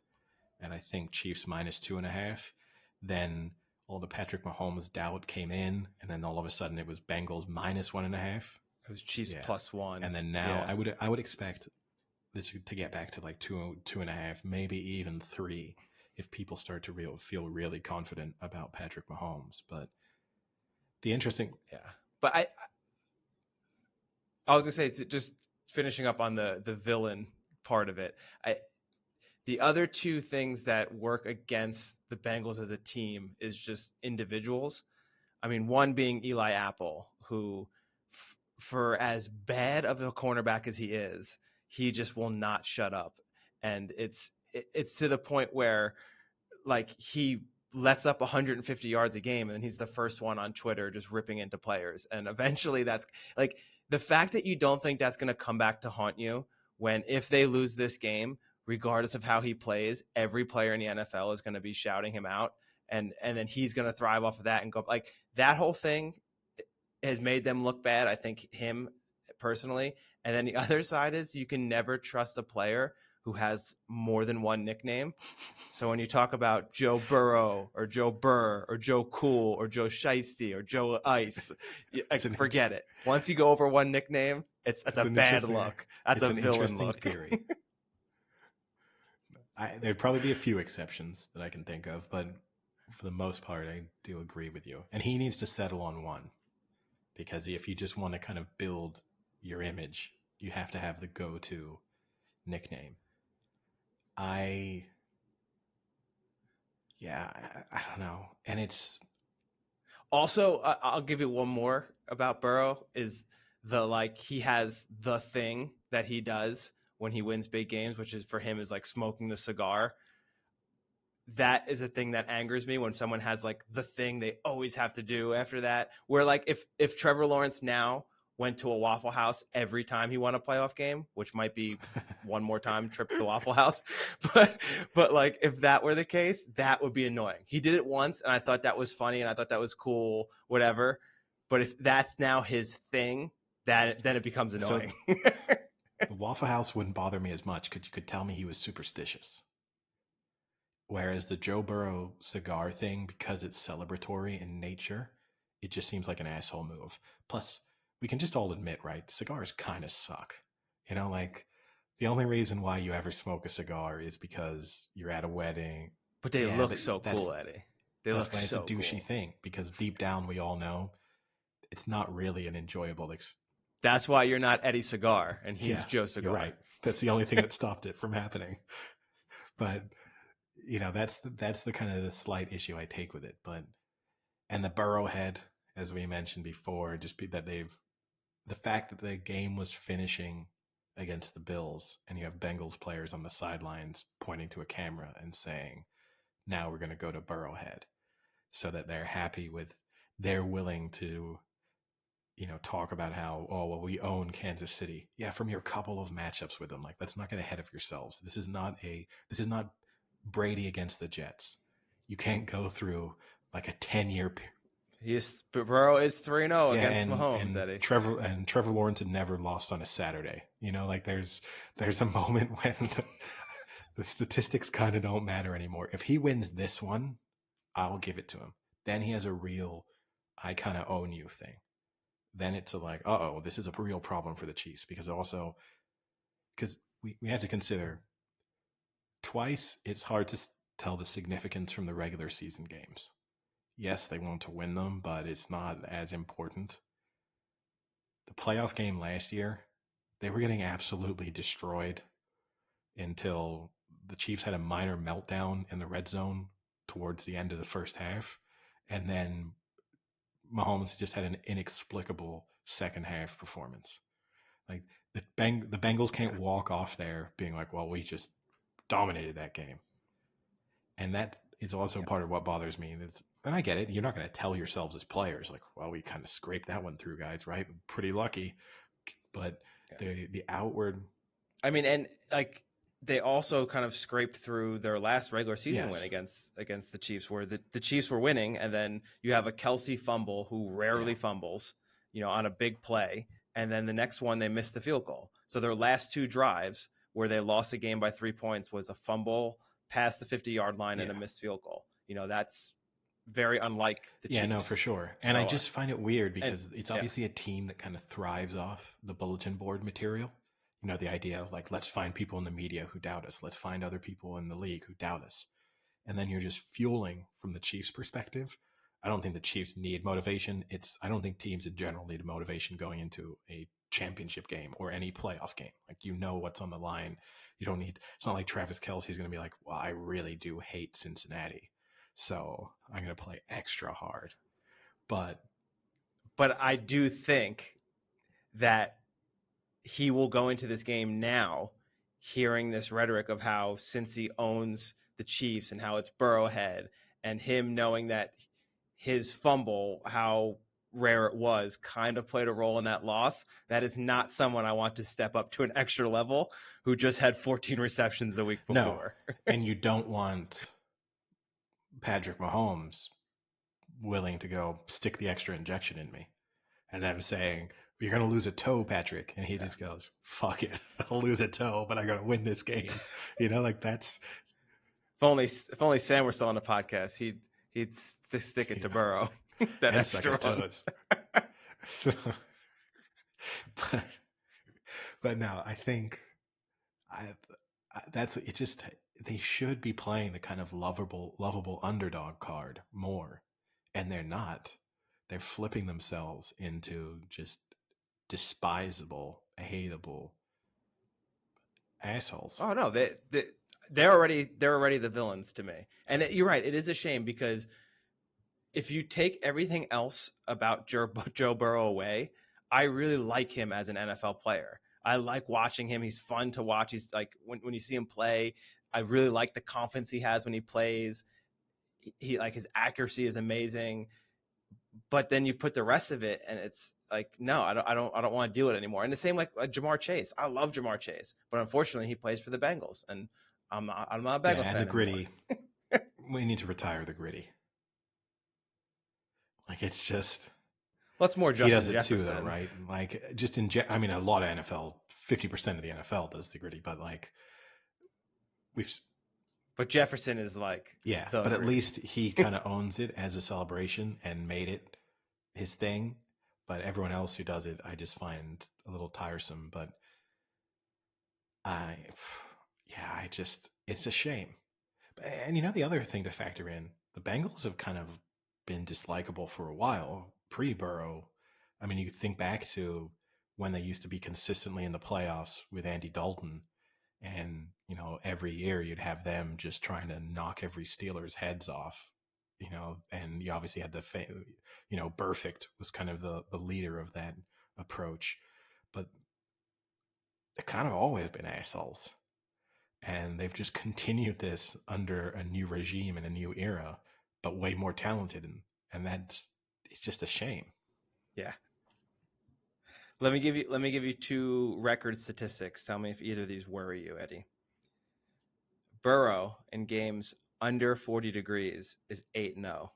and I think Chiefs -2.5. Then all the Patrick Mahomes doubt came in, and then all of a sudden it was Bengals -1.5. It was Chiefs +1, and then now I would expect this to get back to 2.5, maybe even 3. if people start to feel really confident about Patrick Mahomes. But the interesting, Yeah, but I was gonna say, just finishing up on the villain part of it. The other two things that work against the Bengals as a team is just individuals. I mean, one being Eli Apple, who, for as bad of a cornerback as he is, he just will not shut up, and it's to the point where, like, he lets up 150 yards a game, and then he's the first one on Twitter just ripping into players, and eventually that's like the fact that you don't think that's going to come back to haunt you when, if they lose this game, regardless of how he plays, every player in the NFL is going to be shouting him out, and then he's going to thrive off of that and go, like, that whole thing has made them look bad. I think, him personally. And then the other side is, you can never trust a player who has more than one nickname. So when you talk about Joe Burrow or Joe Burr or Joe Cool or Joe Shiesty or Joe Ice, forget it. Once you go over one nickname, it's a bad look. That's a villain look. Theory. There'd probably be a few exceptions that I can think of, but for the most part, I do agree with you. And he needs to settle on one, because if you just want to kind of build your image, you have to have the go-to nickname. I don't know. And it's also, I'll give you one more about Burrow, is he has the thing that he does when he wins big games, which is, for him, is like smoking the cigar. That is a thing that angers me, when someone has like the thing they always have to do after that, where, like, if Trevor Lawrence now went to a Waffle House every time he won a playoff game, which might be one more time trip to the Waffle House, but like, if that were the case, that would be annoying. He did it once, and I thought that was funny, and I thought that was cool, whatever. But if that's now his thing, then it becomes annoying. So, the Waffle House wouldn't bother me as much because you could tell me he was superstitious. Whereas the Joe Burrow cigar thing, because it's celebratory in nature, it just seems like an asshole move. Plus, we can just all admit, right? Cigars kind of suck. Like, the only reason why you ever smoke a cigar is because you're at a wedding. But they look so cool, Eddie. That's why it's a douchey thing, because deep down we all know it's not really an enjoyable That's why you're not Eddie Cigar and he's Joe Cigar. You're right. That's the only thing that stopped it from happening. But that's the kind of the slight issue I take with it. And the Burrowhead, as we mentioned before, just that the fact that the game was finishing against the Bills, and you have Bengals players on the sidelines pointing to a camera and saying, now we're going to go to Burrowhead, so that they're willing to, talk about how, oh, well, we own Kansas City. Yeah, from your couple of matchups with them. Like, let's not get ahead of yourselves. This is not Brady against the Jets. You can't go through like a 10-year period. Burrow is 3-0 against Mahomes, Eddie. Trevor Lawrence had never lost on a Saturday. Like, there's a moment when the statistics kind of don't matter anymore. If he wins this one, I'll give it to him. Then he has a real, I kind of own you thing. Then it's like, this is a real problem for the Chiefs, because we have to consider twice, it's hard to tell the significance from the regular season games. Yes, they want to win them, but it's not as important. The playoff game last year, they were getting absolutely destroyed until the Chiefs had a minor meltdown in the red zone towards the end of the first half. And then Mahomes just had an inexplicable second half performance. Like, the Bengals can't walk off there being like, well, we just dominated that game. And that is also part of what bothers me. And I get it. You're not going to tell yourselves as players, like, well, we kind of scraped that one through, guys, right? Pretty lucky. But the outward... I mean, and like, they also kind of scraped through their last regular season win against the Chiefs, where the Chiefs were winning, and then you have a Kelsey fumble, who rarely fumbles, on a big play. And then the next one, they missed the field goal. So their last two drives, where they lost the game by 3 points, was a fumble past the 50-yard line and a missed field goal. That's very unlike the Chiefs. Yeah, no, for sure. And I just find it weird, because it's obviously a team that kind of thrives off the bulletin board material. The idea of, like, let's find people in the media who doubt us. Let's find other people in the league who doubt us. and then you're just fueling from the Chiefs' perspective. I don't think the Chiefs need motivation. I don't think teams in general need motivation going into a championship game or any playoff game. Like, you know what's on the line. You don't need, it's not like Travis Kelce's going to be like, well, I really do hate Cincinnati, so I'm going to play extra hard. But I do think that he will go into this game now hearing this rhetoric of how Cincy owns the Chiefs and how it's Burrowhead, and him knowing that his fumble, how rare it was, kind of played a role in that loss. That is not someone I want to step up to an extra level who just had 14 receptions the week before. No, and you don't want Patrick Mahomes willing to go stick the extra injection in me. And I'm saying, you're going to lose a toe, Patrick. And he just goes, fuck it. I'll lose a toe, but I'm going to win this game. Like, that's. If only Sam were still on the podcast, he'd stick it to Burrow. That and suck his toes. But no, I think that's it. Just, they should be playing the kind of lovable underdog card more, and they're not. They're flipping themselves into just despisable, hateable assholes. Oh no, they're already the villains to me. And you're right, it is a shame, because if you take everything else about Joe Burrow away, I really like him as an NFL player. I like watching him. He's fun to watch. He's like, when you see him play, I really like the confidence he has when he plays. He like, his accuracy is amazing. But then you put the rest of it, and it's like, no, I don't want to do it anymore. And the same like Jamar Chase. I love Jamar Chase, but unfortunately, he plays for the Bengals, and I'm not a Bengals fan. And the gritty, we need to retire the gritty. Like, it's just, well, it's more Justin he does it Jefferson too, though, right? Like, just I mean, a lot of NFL, 50% of the NFL does the gritty, but like, But Jefferson is like, but at least he kind of owns it as a celebration and made it his thing. But everyone else who does it, I just find a little tiresome. But it's a shame. And the other thing to factor in, the Bengals have kind of been dislikable for a while, pre-Burrow. I mean, you could think back to when they used to be consistently in the playoffs with Andy Dalton. And, every year you'd have them just trying to knock every Steelers' heads off, and you obviously had Burfict was kind of the leader of that approach. But they've kind of always been assholes. And they've just continued this under a new regime and a new era, but way more talented. And it's just a shame. Yeah. Let me give you two record statistics. Tell me if either of these worry you, Eddie. Burrow in games under 40 degrees is 8-0.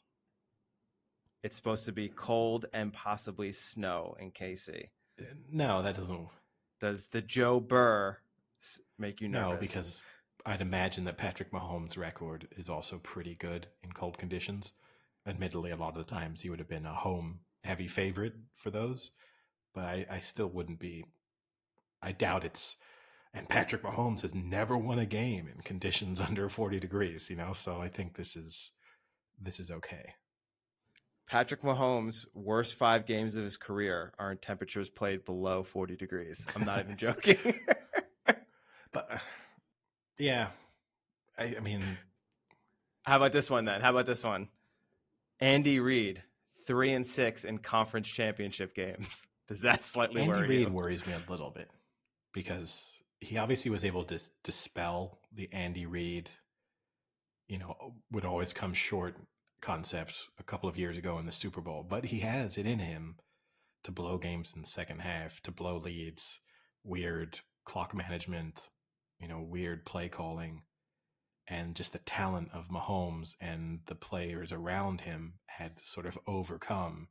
It's supposed to be cold and possibly snow in KC. No, that doesn't. Does the Joe Burr make you nervous? No, because I'd imagine that Patrick Mahomes' record is also pretty good in cold conditions. Admittedly, a lot of the times he would have been a home heavy favorite for those. But I still wouldn't be. I doubt it's. And Patrick Mahomes has never won a game in conditions under 40 degrees, so I think this is okay. Patrick Mahomes' worst 5 games of his career are in temperatures played below 40 degrees. I'm not even joking. But, yeah. I mean. How about this one then? Andy Reid, 3-6 in conference championship games. Does that slightly worry you? Andy Reid worries me a little bit, because he obviously was able to dispel the Andy Reid, would always come short concepts a couple of years ago in the Super Bowl. But he has it in him to blow games in the second half, to blow leads, weird clock management, weird play calling. And just the talent of Mahomes and the players around him had sort of overcome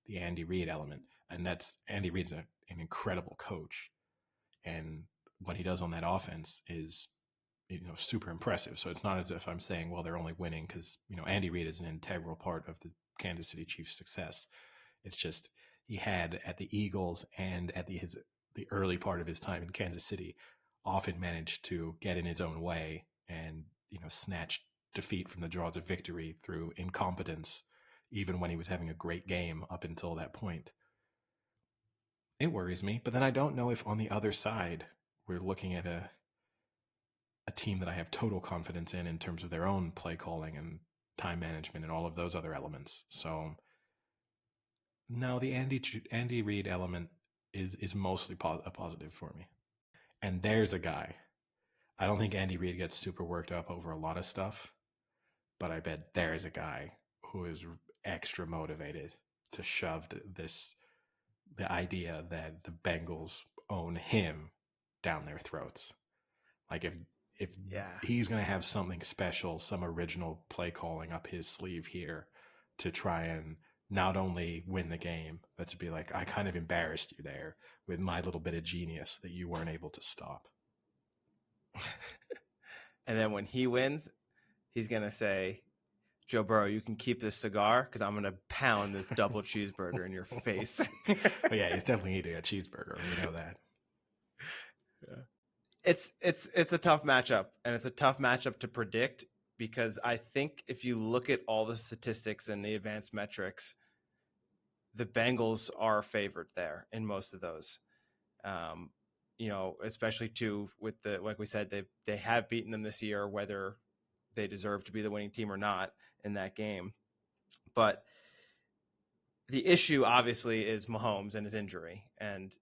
the Andy Reid element. And Andy Reid's an incredible coach. And what he does on that offense is, super impressive. So it's not as if I'm saying, well, they're only winning because, Andy Reid is an integral part of the Kansas City Chiefs' success. It's just he had at the Eagles and at the early part of his time in Kansas City often managed to get in his own way and, snatch defeat from the jaws of victory through incompetence, even when he was having a great game up until that point. It worries me, but then I don't know if on the other side we're looking at a team that I have total confidence in terms of their own play calling and time management and all of those other elements. So no, the Andy Reid element is mostly a positive for me. And there's a guy. I don't think Andy Reid gets super worked up over a lot of stuff, but I bet there's a guy who is extra motivated to shove the idea that the Bengals own him down their throats. Like if he's going to have something special, some original play calling up his sleeve here to try and not only win the game, but to be like, I kind of embarrassed you there with my little bit of genius that you weren't able to stop. And then when he wins, he's going to say, Joe Burrow, you can keep this cigar because I'm going to pound this double cheeseburger in your face. But yeah, he's definitely eating a cheeseburger. We know that. Yeah. It's a tough matchup, and it's a tough matchup to predict because I think if you look at all the statistics and the advanced metrics, the Bengals are favored there in most of those. Especially too with like we said, they have beaten them this year, whether they deserve to be the winning team or not in that game. But the issue obviously is Mahomes and his injury, and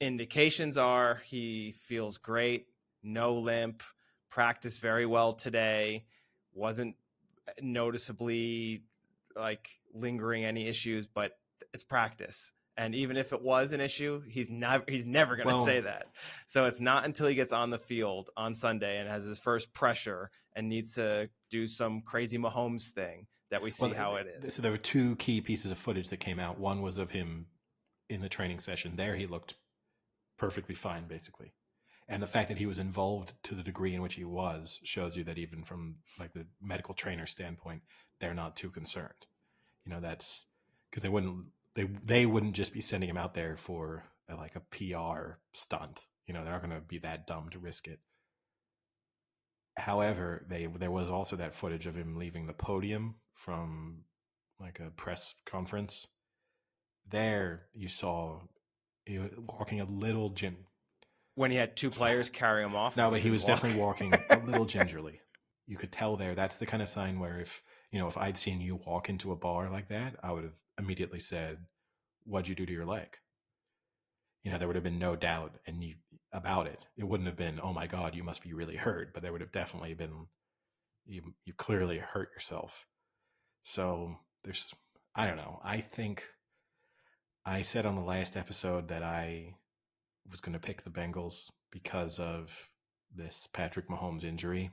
indications are he feels great, no limp, practiced very well today, wasn't noticeably like lingering any issues, but it's practice. And even if it was an issue, he's never going to say that. So it's not until he gets on the field on Sunday and has his first pressure and needs to do some crazy Mahomes thing that we see how it is. So there were two key pieces of footage that came out. One was of him in the training session. There he looked perfectly fine, basically. And the fact that he was involved to the degree in which he was shows you that even from like the medical trainer standpoint, they're not too concerned. That's because they wouldn't just be sending him out there for like a PR stunt. They're not going to be that dumb to risk it. However, there was also that footage of him leaving the podium from like a press conference. There you saw walking a little when he had two players carry him off. No, but he was definitely walking a little gingerly. You could tell there. That's the kind of sign where if I'd seen you walk into a bar like that, I would have immediately said, "What'd you do to your leg?" There would have been no doubt about it. It wouldn't have been, "Oh my God, you must be really hurt," but there would have definitely been, you clearly hurt yourself. So I don't know. I think I said on the last episode that I was going to pick the Bengals because of this Patrick Mahomes injury.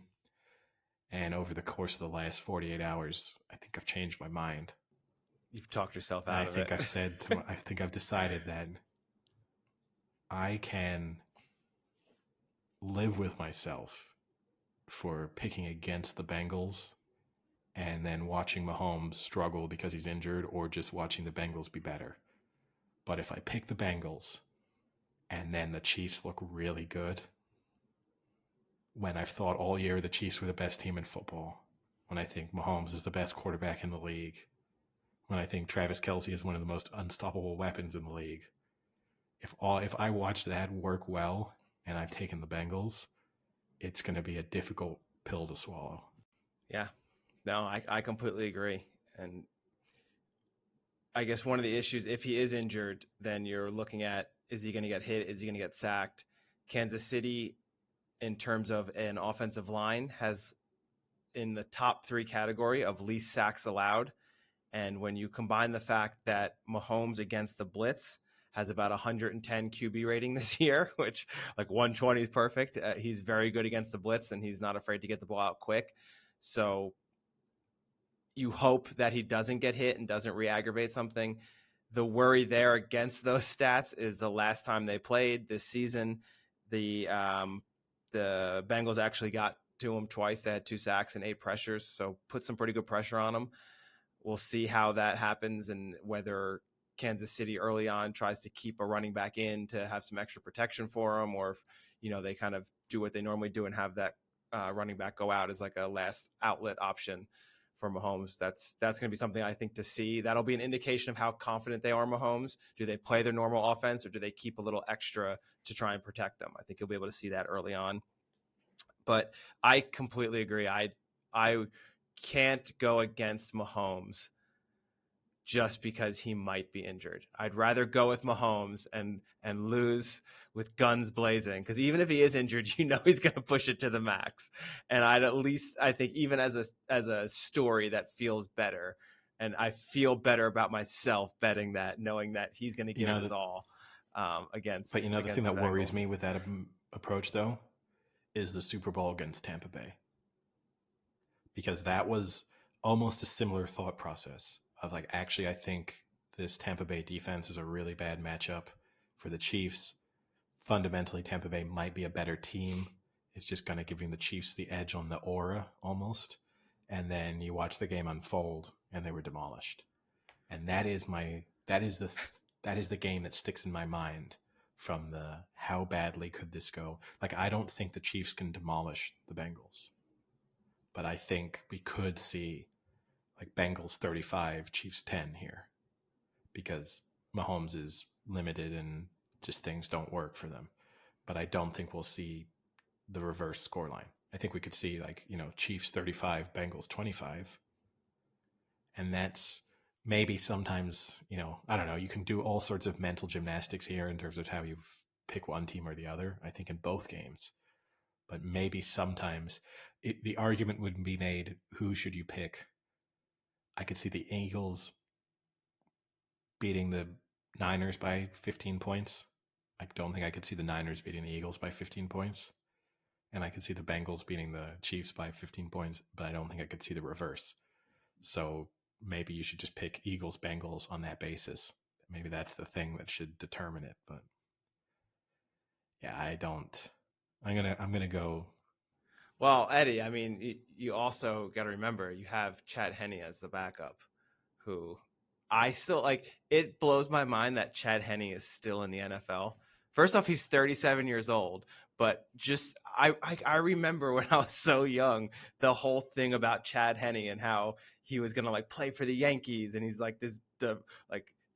And over the course of the last 48 hours, I think I've changed my mind. You've talked yourself out of it. I think I've decided that I can live with myself for picking against the Bengals and then watching Mahomes struggle because he's injured or just watching the Bengals be better. But if I pick the Bengals and then the Chiefs look really good, when I've thought all year the Chiefs were the best team in football, when I think Mahomes is the best quarterback in the league, when I think Travis Kelce is one of the most unstoppable weapons in the league, if I watch that work well and I've taken the Bengals, it's going to be a difficult pill to swallow. Yeah, no, I completely agree. And I guess one of the issues, if he is injured, then you're looking at, is he going to get hit? Is he going to get sacked? Kansas City, in terms of an offensive line, has in the top 3 category of least sacks allowed. And when you combine the fact that Mahomes against the blitz has about 110 QB rating this year, which like 120 is perfect. He's very good against the blitz and he's not afraid to get the ball out quick. So you hope that he doesn't get hit and doesn't re-aggravate something. The worry there against those stats is the last time they played this season, the Bengals actually got to him twice. They had 2 sacks and 8 pressures, so put some pretty good pressure on him. We'll see how that happens and whether Kansas City early on tries to keep a running back in to have some extra protection for him, or if, they kind of do what they normally do and have that running back go out as like a last outlet option for Mahomes. That's going to be something I think to see. That'll be an indication of how confident they are, Mahomes. Do they play their normal offense, or do they keep a little extra to try and protect them? I think you'll be able to see that early on. But I completely agree. I can't go against Mahomes just because he might be injured. I'd rather go with Mahomes and lose with guns blazing, because even if he is injured, you know he's going to push it to the max. And I think even as a story, that feels better, and I feel better about myself betting that, knowing that he's going to give it his all against. But the thing that worries me with that approach, though, is the Super Bowl against Tampa Bay, because that was almost a similar thought process of like, actually, I think this Tampa Bay defense is a really bad matchup for the Chiefs. Fundamentally, Tampa Bay might be a better team. It's just kind of giving the Chiefs the edge on the aura almost. And then you watch the game unfold and they were demolished. And that is the game that sticks in my mind from the how badly could this go. Like, I don't think the Chiefs can demolish the Bengals, but I think we could see like Bengals 35, Chiefs 10 here, because Mahomes is limited and just things don't work for them. But I don't think we'll see the reverse scoreline. I think we could see like, Chiefs 35, Bengals 25. And that's maybe sometimes, I don't know, you can do all sorts of mental gymnastics here in terms of how you pick one team or the other, I think in both games. But maybe sometimes the argument would be made, who should you pick? I could see the Eagles beating the Niners by 15 points. I don't think I could see the Niners beating the Eagles by 15 points. And I could see the Bengals beating the Chiefs by 15 points, but I don't think I could see the reverse. So maybe you should just pick Eagles, Bengals on that basis. Maybe that's the thing that should determine it. But yeah, I don't. I'm gonna go. Well, Eddie, I mean, you also got to remember you have Chad Henne as the backup, who I still like. It blows my mind that Chad Henne is still in the NFL. First off, he's 37 years old, but just I remember when I was so young, the whole thing about Chad Henne and how he was gonna like play for the Yankees, and he's like the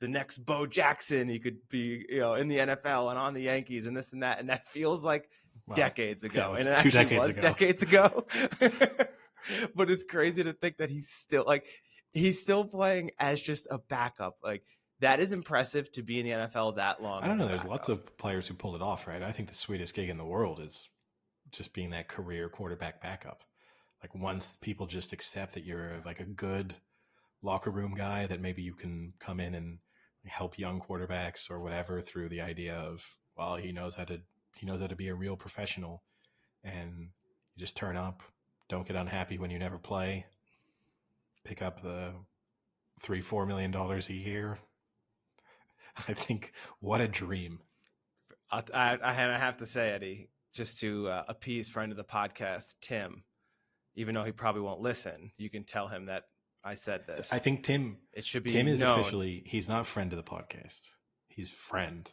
next Bo Jackson. He could be in the NFL and on the Yankees and this and that feels like decades ago, and it actually was decades ago. But it's crazy to think that he's still playing as just a backup. Like, that is impressive to be in the NFL that long. I don't know. There's lots of players who pull it off, right? I think the sweetest gig in the world is just being that career quarterback backup. Like, once people just accept that you're like a good locker room guy, that maybe you can come in and help young quarterbacks or whatever through the idea of, well, he knows how to be a real professional, and you just turn up, don't get unhappy when you never play, pick up the $3-4 million a year. I think, what a dream. I have to say, Eddie, just to appease friend of the podcast, Tim, even though he probably won't listen, you can tell him that I said this. I think Tim is known. Officially, he's not friend of the podcast. He's friend.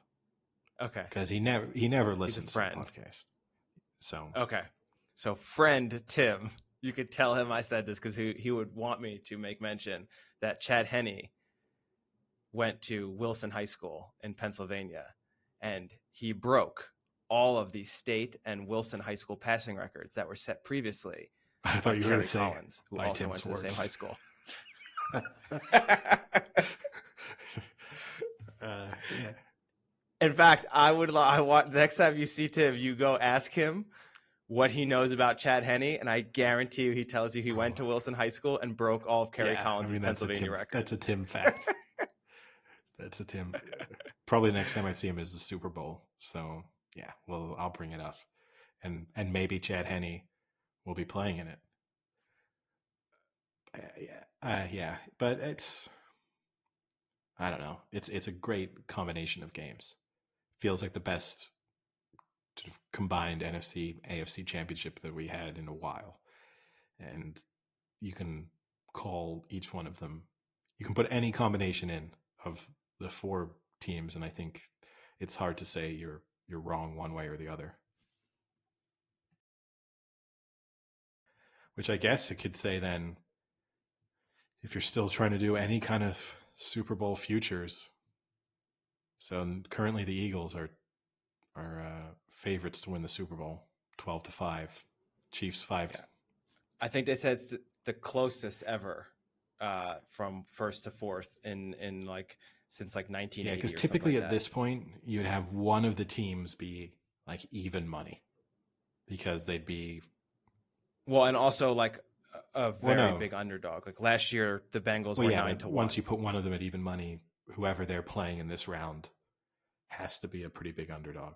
Okay. Because he never listens to the podcast. So okay. So friend Tim, you could tell him I said this, because he would want me to make mention that Chad Henne went to Wilson High School in Pennsylvania, and he broke all of the state and Wilson High School passing records that were set previously. I thought you were going to say Collins, who also Tim went Swartz. to the same high school. Yeah. In fact, I want next time you see Tim, you go ask him what he knows about Chad Henne, and I guarantee you he tells you he went to Wilson High School and broke all of Kerry Collins' Pennsylvania records. That's a Tim fact. That's a Tim. Probably next time I see him is the Super Bowl. So yeah, well, I'll bring it up, and maybe Chad Henne will be playing in it. Yeah, but I don't know. It's a great combination of games. Feels like the best sort of combined NFC AFC championship that we had in a while, and you can call each one of them. You can put any combination in of the four teams, and I think it's hard to say you're wrong one way or the other. Which I guess it could say then, if you're still trying to do any kind of Super Bowl futures. So currently the Eagles are favorites to win the Super Bowl, 12-5. Chiefs 5. Yeah. I think they said it's the closest ever from first to fourth in like since like 1980. Yeah, because or something typically like at that. this point you'd have one of the teams be like even money because they'd be Well, and also like a very no. big underdog. Like last year, the Bengals Well, were yeah, 9 but to once 1. you put one of them at even money, whoever they're playing in this round has to be a pretty big underdog.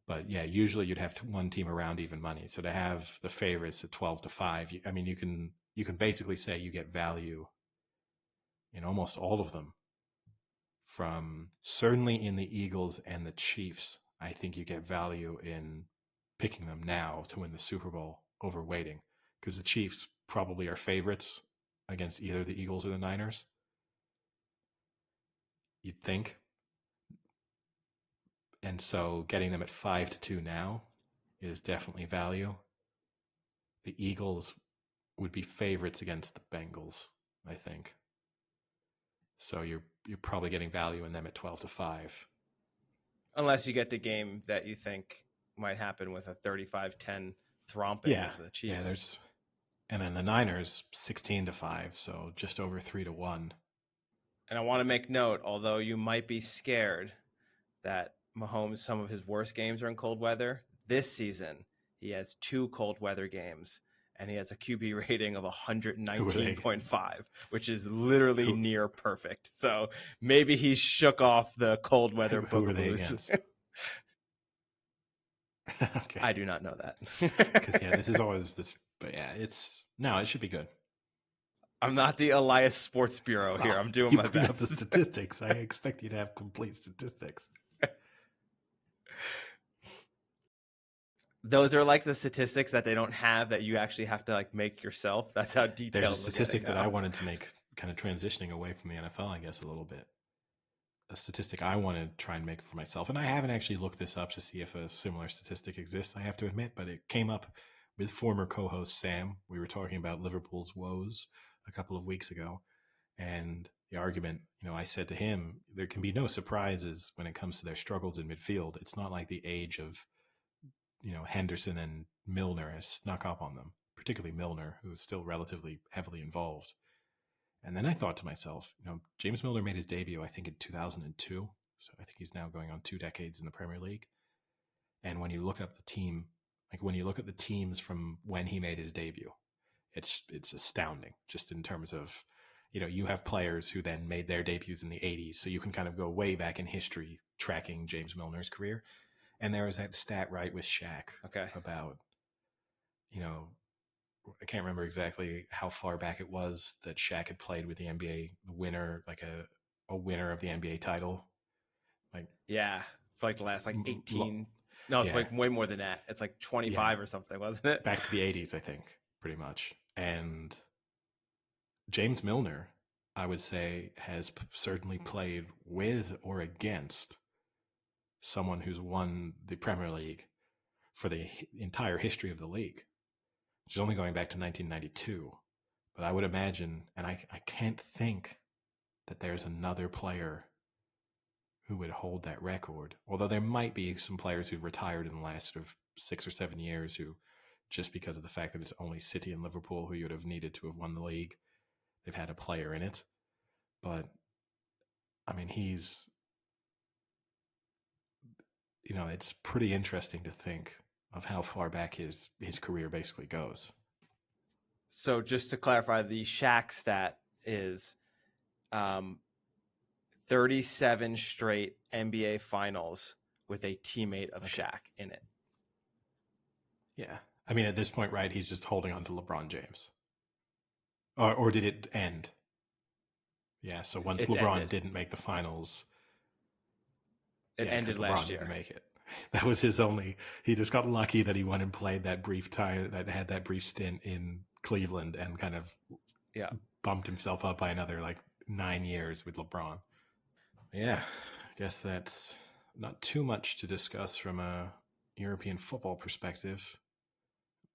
But yeah, usually you'd have one team around even money. So to have the favorites at 12-5, I mean, you can basically say you get value in almost all of them. From certainly in the Eagles and the Chiefs, I think you get value in picking them now to win the Super Bowl over waiting, because the Chiefs probably are favorites against either the Eagles or the Niners. You'd think. And so getting them at 5-2 now is definitely value. The Eagles would be favorites against the Bengals, I think. So you're probably getting value in them at 12-5. Unless you get the game that you think might happen with a 35-10 thromping of the Chiefs. Yeah, and then the Niners 16-5, so just over 3-1. And I want to make note, although you might be scared that Mahomes, some of his worst games are in cold weather, this season he has 2 cold weather games and he has a QB rating of 119.5, which is literally near perfect. So maybe he shook off the cold weather Who are they boogaboos. against? Okay. I do not know that. Because yeah, this is always this, but yeah, it should be good. I'm not the Elias Sports Bureau here. I'm doing my best. You bring up the statistics. I expect you to have complete statistics. Those are like the statistics that they don't have that you actually have to like make yourself. That's how detailed. There's a statistic that I wanted to make, kind of transitioning away from the NFL, I guess, a little bit. A statistic I want to try and make for myself, and I haven't actually looked this up to see if a similar statistic exists, I have to admit, but it came up with former co-host Sam. We were talking about Liverpool's woes a couple of weeks ago, and the argument, I said to him, there can be no surprises when it comes to their struggles in midfield. It's not like the age of, Henderson and Milner has snuck up on them, particularly Milner, who is still relatively heavily involved. And then I thought to myself, James Milner made his debut, I think, in 2002. So I think he's now going on 2 decades in the Premier League. And when you look up the team, like when you look at the teams from when he made his debut, it's astounding just in terms of, you have players who then made their debuts in the 80s. So you can kind of go way back in history tracking James Milner's career. And there was that stat, right, with Shaq about, I can't remember exactly how far back it was that Shaq had played with the NBA winner, like a winner of the NBA title. Like, yeah, for like the last like 18. No, it's like way more than that. It's like 25 or something, wasn't it? Back to the 80s, I think, pretty much. And James Milner, I would say, has certainly played with or against someone who's won the Premier League for the entire history of the league, which is only going back to 1992. But I would imagine, and I can't think that there's another player who would hold that record. Although there might be some players who've retired in the last sort of 6 or 7 years who, just because of the fact that it's only City and Liverpool who you would have needed to have won the league, they've had a player in it. But, I mean, he's, it's pretty interesting to think of how far back his career basically goes. So just to clarify, the Shaq stat is 37 straight NBA finals with a teammate of Shaq in it. Yeah. I mean, at this point, right, he's just holding on to LeBron James. Or did it end? Yeah, so once LeBron didn't make the finals, it ended last year. Didn't make it. That was his only. He just got lucky that he went and played that brief time, that had that brief stint in Cleveland, and kind of bumped himself up by another like 9 years with LeBron. Yeah, I guess that's not too much to discuss from a European football perspective.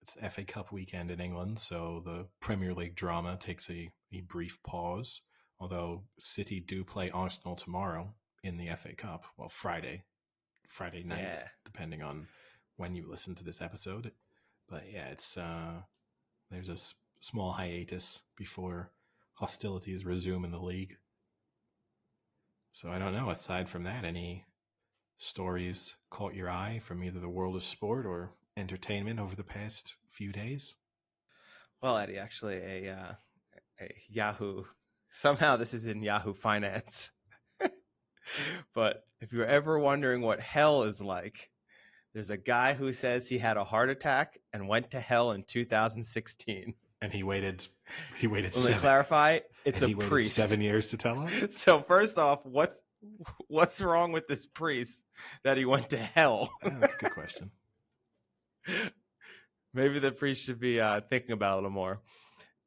it's FA Cup weekend in England, so the Premier League drama takes a brief pause. Although City do play Arsenal tomorrow in the FA Cup. Well, Friday night, Yeah. depending on when you listen to this episode. But yeah, it's there's a small hiatus before hostilities resume in the league. So I don't know. Aside from that, any stories caught your eye from either the world of sport or entertainment over the past few days? Well, Eddie, actually, a Yahoo. Somehow this is in Yahoo Finance. But if you're ever wondering what hell is like, there's a guy who says he had a heart attack and went to hell in 2016. And he waited. Let me clarify. It's and a priest. 7 years to tell us. So first off, what's wrong with this priest that he went to hell? That's a good question. Maybe the priest should be thinking about it a little more.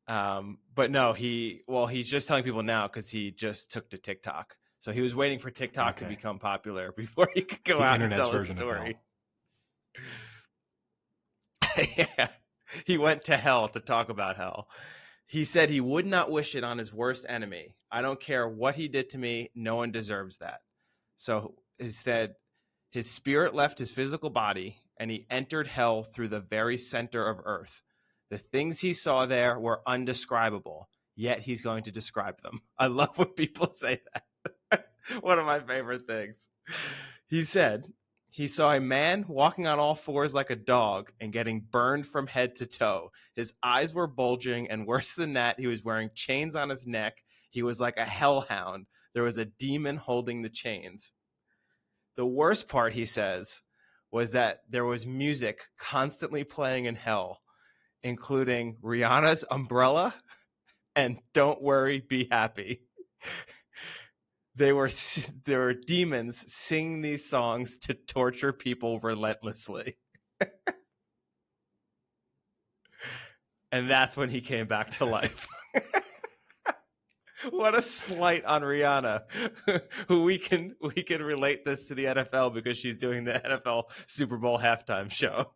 But no, he's just telling people now because he just took to TikTok. So he was waiting for TikTok to become popular before he could go out and tell his story. Yeah, he went to hell to talk about hell. He said he would not wish it on his worst enemy. I don't care what he did to me. No one deserves that. So he said his spirit left his physical body and he entered hell through the very center of earth. The things he saw there were undescribable, yet he's going to describe them. I love when people say that. One of my favorite things. He said he saw a man walking on all fours like a dog and getting burned from head to toe. His eyes were bulging, and worse than that, he was wearing chains on his neck. He was like a hellhound. There was a demon holding the chains. The worst part, he says, was that there was music constantly playing in hell, including Rihanna's Umbrella and Don't Worry, Be Happy. There were demons singing these songs to torture people relentlessly. And that's when he came back to life. What a slight on Rihanna, who we can relate this to the NFL because she's doing the NFL Super Bowl halftime show.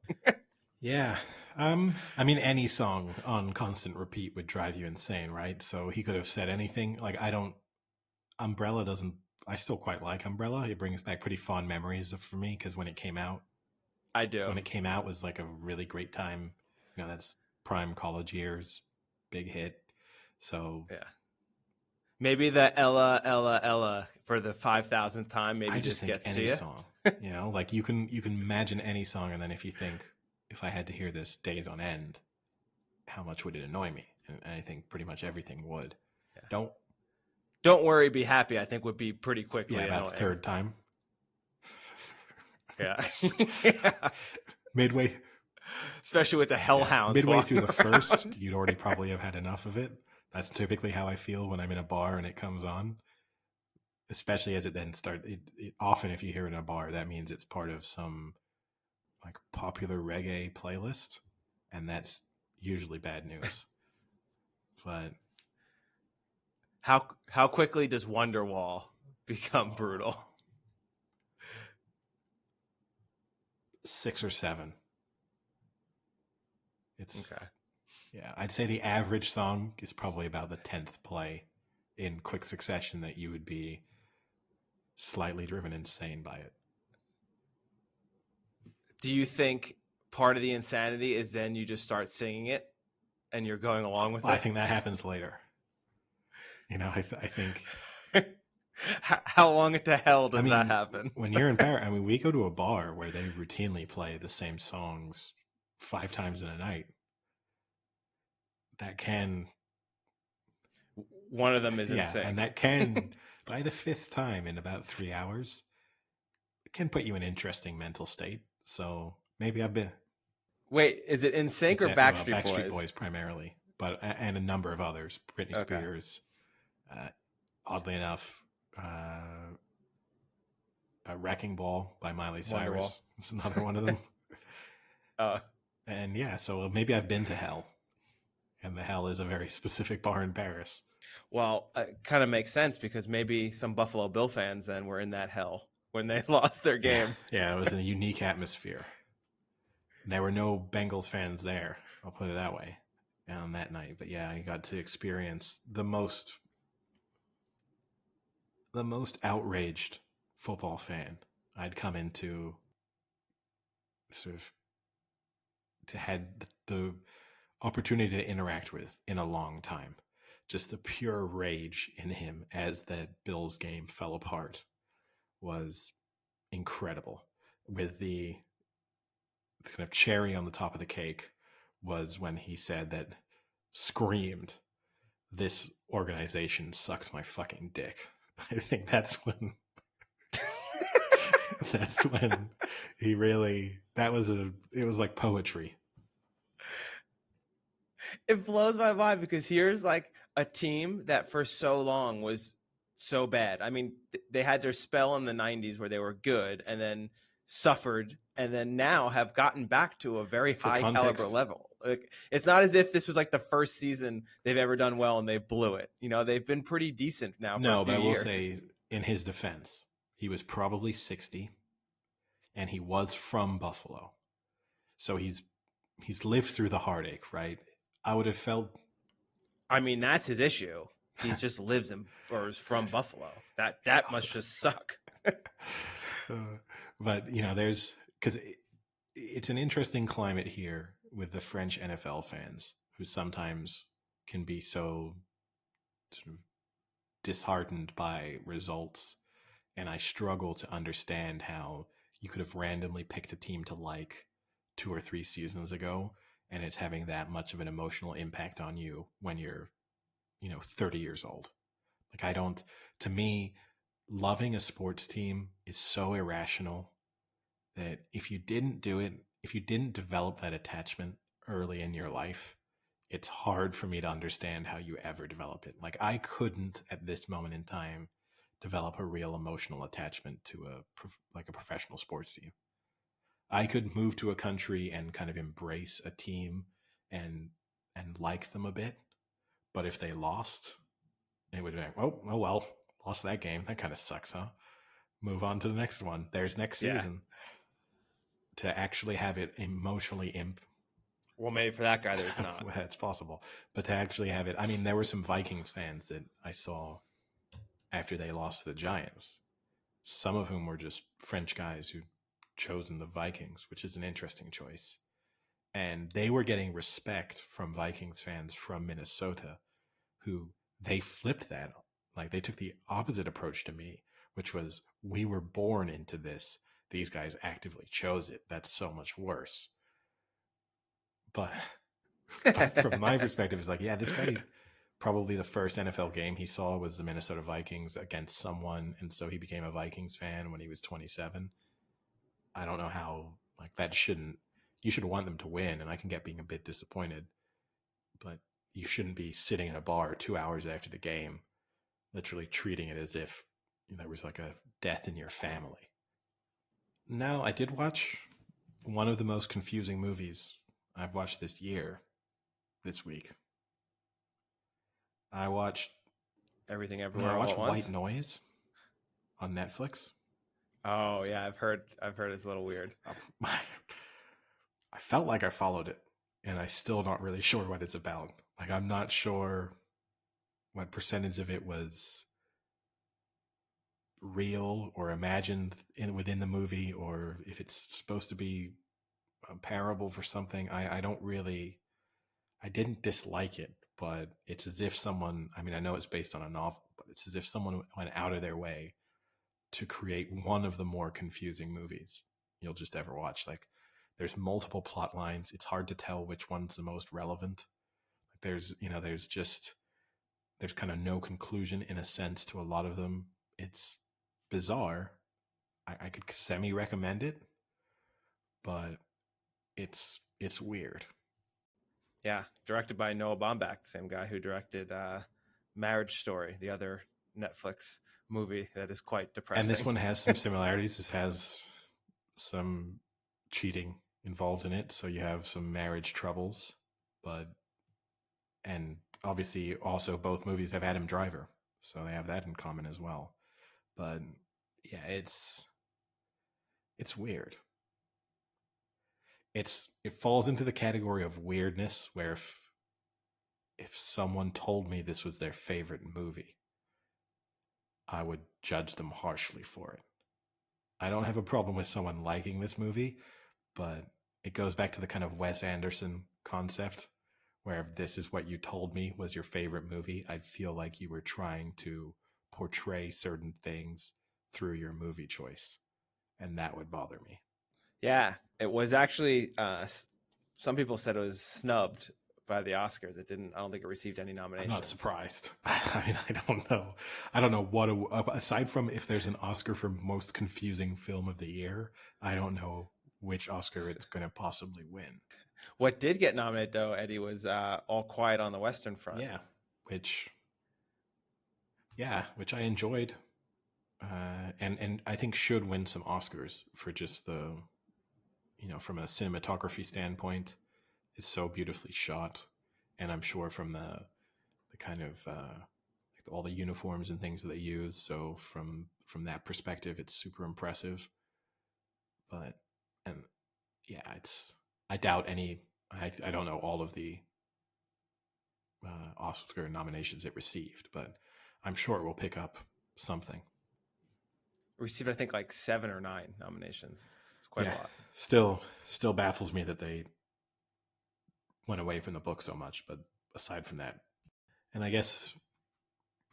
Yeah. I mean, any song on constant repeat would drive you insane, right? So he could have said anything. Like, Umbrella doesn't, I still quite like Umbrella. It brings back pretty fond memories for me because when it came out, I do. When it came out, it was like a really great time. You know, that's prime college years, big hit. So yeah, maybe the Ella Ella Ella for the 5,000th time. Maybe I just think gets any to you. Song. You know, like you can imagine any song, and then if you think, if I had to hear this days on end, how much would it annoy me? And I think pretty much everything would. Yeah. Don't worry, be happy. I think would be pretty quickly about annoying. Third time. Yeah. Midway. Especially with the hellhounds. Midway through the first, you'd already probably have had enough of it. That's typically how I feel when I'm in a bar and it comes on. Especially as it then starts. Often if you hear it in a bar, that means it's part of some like popular reggae playlist. And that's usually bad news. But how quickly does Wonderwall become brutal? 6 or 7. It's okay. Yeah, I'd say the average song is probably about the 10th play in quick succession that you would be slightly driven insane by it. Do you think part of the insanity is then you just start singing it and you're going along with it? I think that happens later. You know, I think. How long into hell does that happen? When you're in Paris, we go to a bar where they routinely play the same songs 5 times in a night. That can. One of them is insane. And that can, by the 5th time in about 3 hours, it can put you in an interesting mental state. So maybe I've been. Wait, is it NSYNC or Backstreet Boys? Backstreet Boys primarily, and a number of others. Britney Spears. Oddly enough, Wrecking Ball by Miley Cyrus. It's another one of them. And yeah, so maybe I've been to hell. And the hell is a very specific bar in Paris. Well, it kind of makes sense because maybe some Buffalo Bill fans then were in that hell when they lost their game. Yeah, it was a unique atmosphere. There were no Bengals fans there. I'll put it that way on that night. But yeah, I got to experience the most outraged football fan I'd come into sort of to had the opportunity to interact with in a long time. Just the pure rage in him as that Bills game fell apart was incredible. With the kind of cherry on the top of the cake was when he said that screamed, "This organization sucks my fucking dick." I think that's when that's when he really it was like poetry. It blows my mind because here's like a team that for so long was so bad. I mean, they had their spell in the 90s where they were good and then suffered and then now have gotten back to a very high caliber level. Like, it's not as if this was like the first season they've ever done well and they blew it. You know, they've been pretty decent now for a few but I will years. say, in his defense, he was probably 60 and he was from Buffalo. So he's lived through the heartache, right? I would have felt. I mean, that's his issue. He just lives in or is from Buffalo. That must just suck. But you know, because it's an interesting climate here with the French NFL fans, who sometimes can be so sort of disheartened by results, and I struggle to understand how you could have randomly picked a team to like 2 or 3 seasons ago, and it's having that much of an emotional impact on you when you're, 30 years old. Like, to me, loving a sports team is so irrational that if you didn't do it, if you didn't develop that attachment early in your life, it's hard for me to understand how you ever develop it. Like, I couldn't at this moment in time develop a real emotional attachment to a professional sports team. I could move to a country and kind of embrace a team and like them a bit, but if they lost, it would be like, oh well, lost that game. That kind of sucks, huh? Move on to the next one. There's next season. To actually have it emotionally well, maybe for that guy there's not. That's possible, but to actually have it, I mean, there were some Vikings fans that I saw after they lost to the Giants, some of whom were just French guys who'd chosen the Vikings, which is an interesting choice. And they were getting respect from Vikings fans from Minnesota, who they flipped that. Like, they took the opposite approach to me, which was, we were born into this. These guys actively chose it. That's so much worse. But from my perspective, it's like, yeah, this guy, probably the first NFL game he saw was the Minnesota Vikings against someone, and so he became a Vikings fan when he was 27. I don't know how, like, you should want them to win, and I can get being a bit disappointed, but you shouldn't be sitting in a bar 2 hours after the game, literally treating it as if there was like a death in your family. Now, I did watch one of the most confusing movies I've watched this week. I watched Everything Everywhere All at Once. White Noise on Netflix. Oh yeah, I've heard it's a little weird. I felt like I followed it, and I'm still not really sure what it's about. Like, I'm not sure what percentage of it was real or imagined within the movie, or if it's supposed to be a parable for something. I didn't dislike it, but it's as if someone, I mean, I know it's based on a novel, but it's as if someone went out of their way to create one of the more confusing movies you'll just ever watch. Like, there's multiple plot lines. It's hard to tell which one's the most relevant. Like, there's kind of no conclusion in a sense to a lot of them. It's bizarre. I could semi-recommend it, but it's weird. Yeah, directed by Noah Baumbach, the same guy who directed Marriage Story, the other Netflix movie that is quite depressing. And this one has some similarities. This has some cheating involved in it, so you have some marriage troubles, and obviously also both movies have Adam Driver, so they have that in common as well. But yeah, it's weird. it falls into the category of weirdness where if someone told me this was their favorite movie, I would judge them harshly for it. I don't have a problem with someone liking this movie, but it goes back to the kind of Wes Anderson concept where if this is what you told me was your favorite movie, I'd feel like you were trying to portray certain things through your movie choice, and that would bother me. Yeah, it was actually. Some people said it was snubbed by the Oscars. It didn't. I don't think it received any I'm nominations. not surprised. I mean, I don't know. I don't know what aside from if there's an Oscar for most confusing film of the year, I don't know which Oscar it's going to possibly win. What did get nominated though, Eddie, was All Quiet on the Western Front. Yeah, which I enjoyed, and I think should win some Oscars for just the, from a cinematography standpoint, it's so beautifully shot, and I'm sure from the kind of like all the uniforms and things that they use. So from that perspective, it's super impressive. But and yeah, I doubt any. I don't know all of the Oscar nominations it received, but I'm sure it will pick up something. Received, I think, like 7 or 9 nominations. It's quite a lot. Still baffles me that they went away from the book so much. But aside from that, and I guess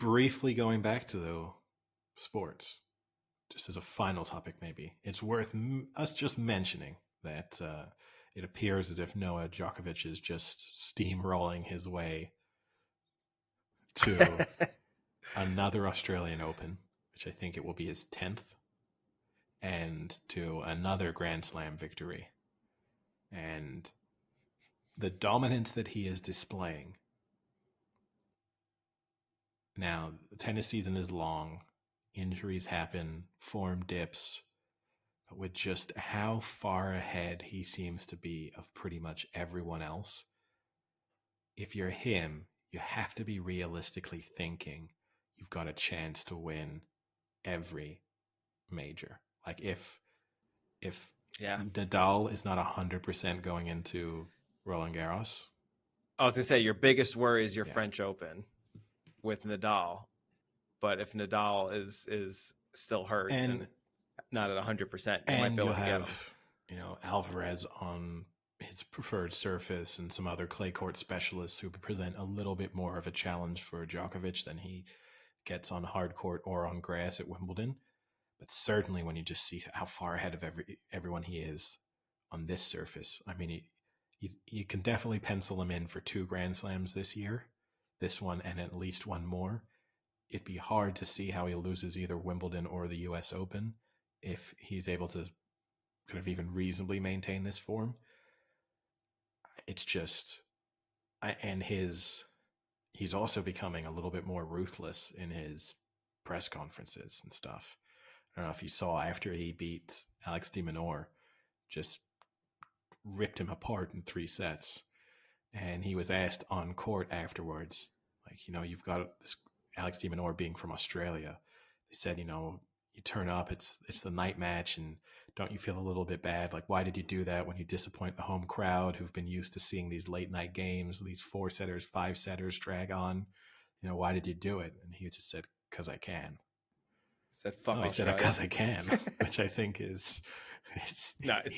briefly going back to the sports, just as a final topic, maybe it's worth us just mentioning that it appears as if Noah Djokovic is just steamrolling his way to another Australian Open, which I think it will be his 10th, and to another Grand Slam victory. And the dominance that he is displaying. Now, the tennis season is long, injuries happen, form dips, but with just how far ahead he seems to be of pretty much everyone else, if you're him, you have to be realistically thinking you've got a chance to win every major. Like if Nadal is not 100% going into Roland Garros. I was gonna say your biggest worry is your French Open with Nadal, but if Nadal is still hurt and not at 100%, you might be able to get him. Alvarez on his preferred surface and some other clay court specialists who present a little bit more of a challenge for Djokovic than he gets on hard court or on grass at Wimbledon. But certainly when you just see how far ahead of everyone he is on this surface, I mean, you can definitely pencil him in for 2 Grand Slams this year, this one and at least one more. It'd be hard to see how he loses either Wimbledon or the US Open if he's able to kind of even reasonably maintain this form. It's just, he's also becoming a little bit more ruthless in his press conferences and stuff. I don't know if you saw after he beat Alex de Minaur, just ripped him apart in 3 sets. And he was asked on court afterwards, like, you've got this Alex de Minaur being from Australia. They said, you turn up, it's the night match, and don't you feel a little bit bad? Like, why did you do that when you disappoint the home crowd who've been used to seeing these late night games, these 4-setters, 5-setters drag on? Why did you do it? And he just said, because I can. Said, fuck He said, because I can, which I think is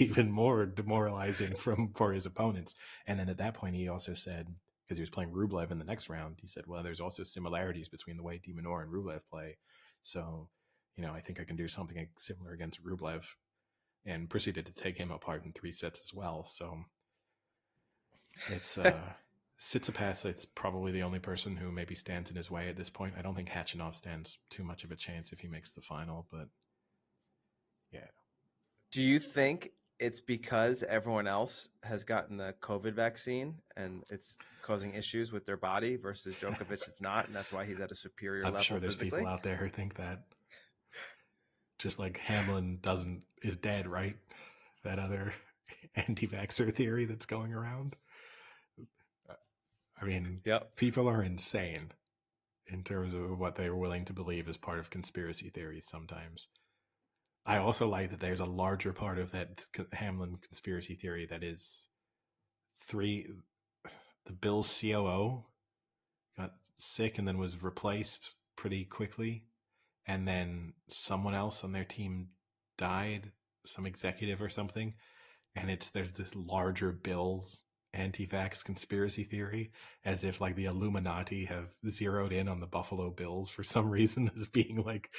even more demoralizing for his opponents. And then at that point, he also said, because he was playing Rublev in the next round, he said, well, there's also similarities between the way de Minaur and Rublev play. So, I think I can do something similar against Rublev, and proceeded to take him apart in 3 sets as well. So it's Tsitsipas, it's probably the only person who maybe stands in his way at this point. I don't think Khachanov stands too much of a chance if he makes the final, but yeah. Do you think it's because everyone else has gotten the COVID vaccine and it's causing issues with their body versus Djokovic is not, and that's why he's at a superior level physically? I'm sure there's people out there who think that. Just like Hamlin is dead, right? That other anti-vaxxer theory that's going around. I mean, People are insane in terms of what they're willing to believe as part of conspiracy theories sometimes. I also like that there's a larger part of that Hamlin conspiracy theory that is the Bills COO got sick and then was replaced pretty quickly, and then someone else on their team died, some executive or something, and there's this larger Bills anti-vax conspiracy theory, as if like the Illuminati have zeroed in on the Buffalo Bills for some reason as being like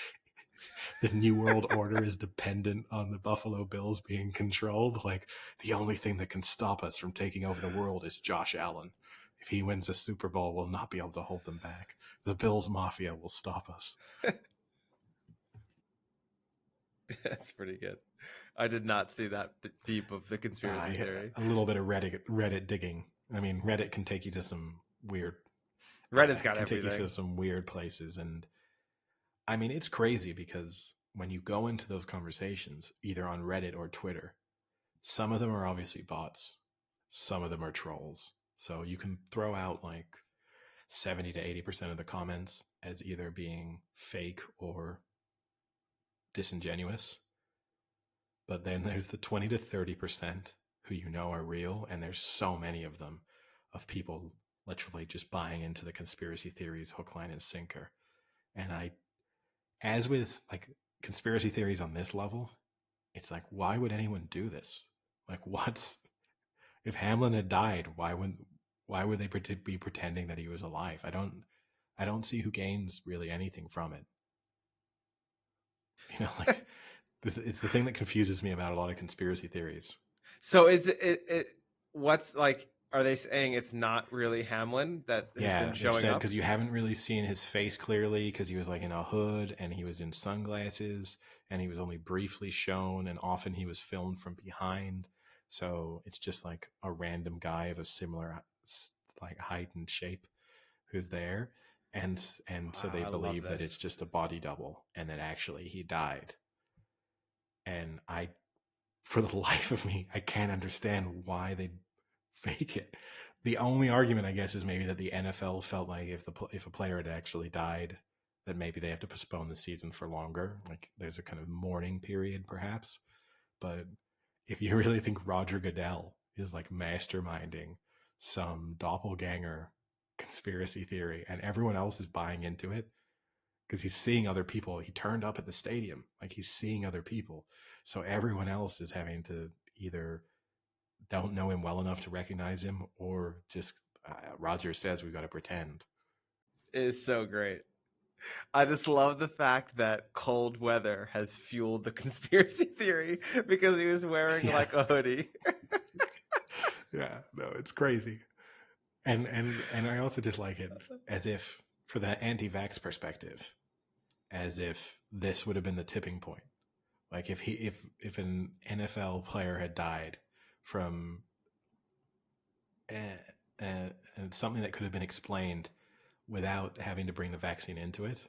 the New World Order is dependent on the Buffalo Bills being controlled. Like the only thing that can stop us from taking over the world is Josh Allen. If he wins a Super Bowl, we'll not be able to hold them back. The Bills Mafia will stop us. That's pretty good. I did not see that deep of the conspiracy theory. A little bit of Reddit digging. I mean, Reddit can take you to some weird. Reddit's got can everything. Take you to some weird places, and I mean, it's crazy because when you go into those conversations, either on Reddit or Twitter, some of them are obviously bots, some of them are trolls. So you can throw out like 70 to 80% of the comments as either being fake or disingenuous. But then there's the 20 to 30% who you know are real, and there's so many of them, of people literally just buying into the conspiracy theories hook, line, and sinker. And as with like conspiracy theories on this level, it's like, why would anyone do this? Like, if Hamlin had died, why would they be pretending that he was alive? I don't see who gains really anything from it. You know, like it's the thing that confuses me about a lot of conspiracy theories. So is it what's like? Are they saying it's not really Hamlin that has been showing up? Because you haven't really seen his face clearly, because he was like in a hood and he was in sunglasses and he was only briefly shown, and often he was filmed from behind. So it's just like a random guy of a similar like height and shape who's there, and so they believe that it's just a body double and that actually he died. And for the life of me, I can't understand why they fake it. The only argument, I guess, is maybe that the NFL felt like if a player had actually died, that maybe they have to postpone the season for longer. Like there's a kind of mourning period, perhaps. But if you really think Roger Goodell is like masterminding some doppelganger conspiracy theory and everyone else is buying into it because he's seeing other people, he turned up at the stadium, like he's seeing other people. So everyone else is having to either don't know him well enough to recognize him, or just Roger says we've got to pretend. It is so great. I just love the fact that cold weather has fueled the conspiracy theory because he was wearing like a hoodie. Yeah, no, it's crazy. And I also just like it as if, for the anti-vax perspective, as if this would have been the tipping point. Like if an NFL player had died from something that could have been explained without having to bring the vaccine into it,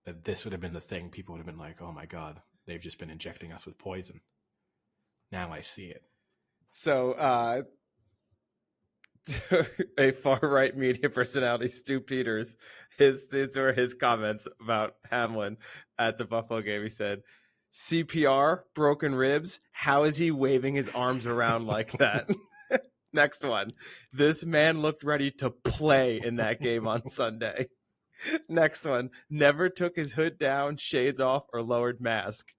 that this would have been the thing. People would have been like, oh my God, they've just been injecting us with poison. Now I see it. So a far-right media personality, Stu Peters, these were his comments about Hamlin at the Buffalo game. He said, CPR, broken ribs, how is he waving his arms around like that? Next one. This man looked ready to play in that game on Sunday. Next one. Never took his hood down, shades off, or lowered mask.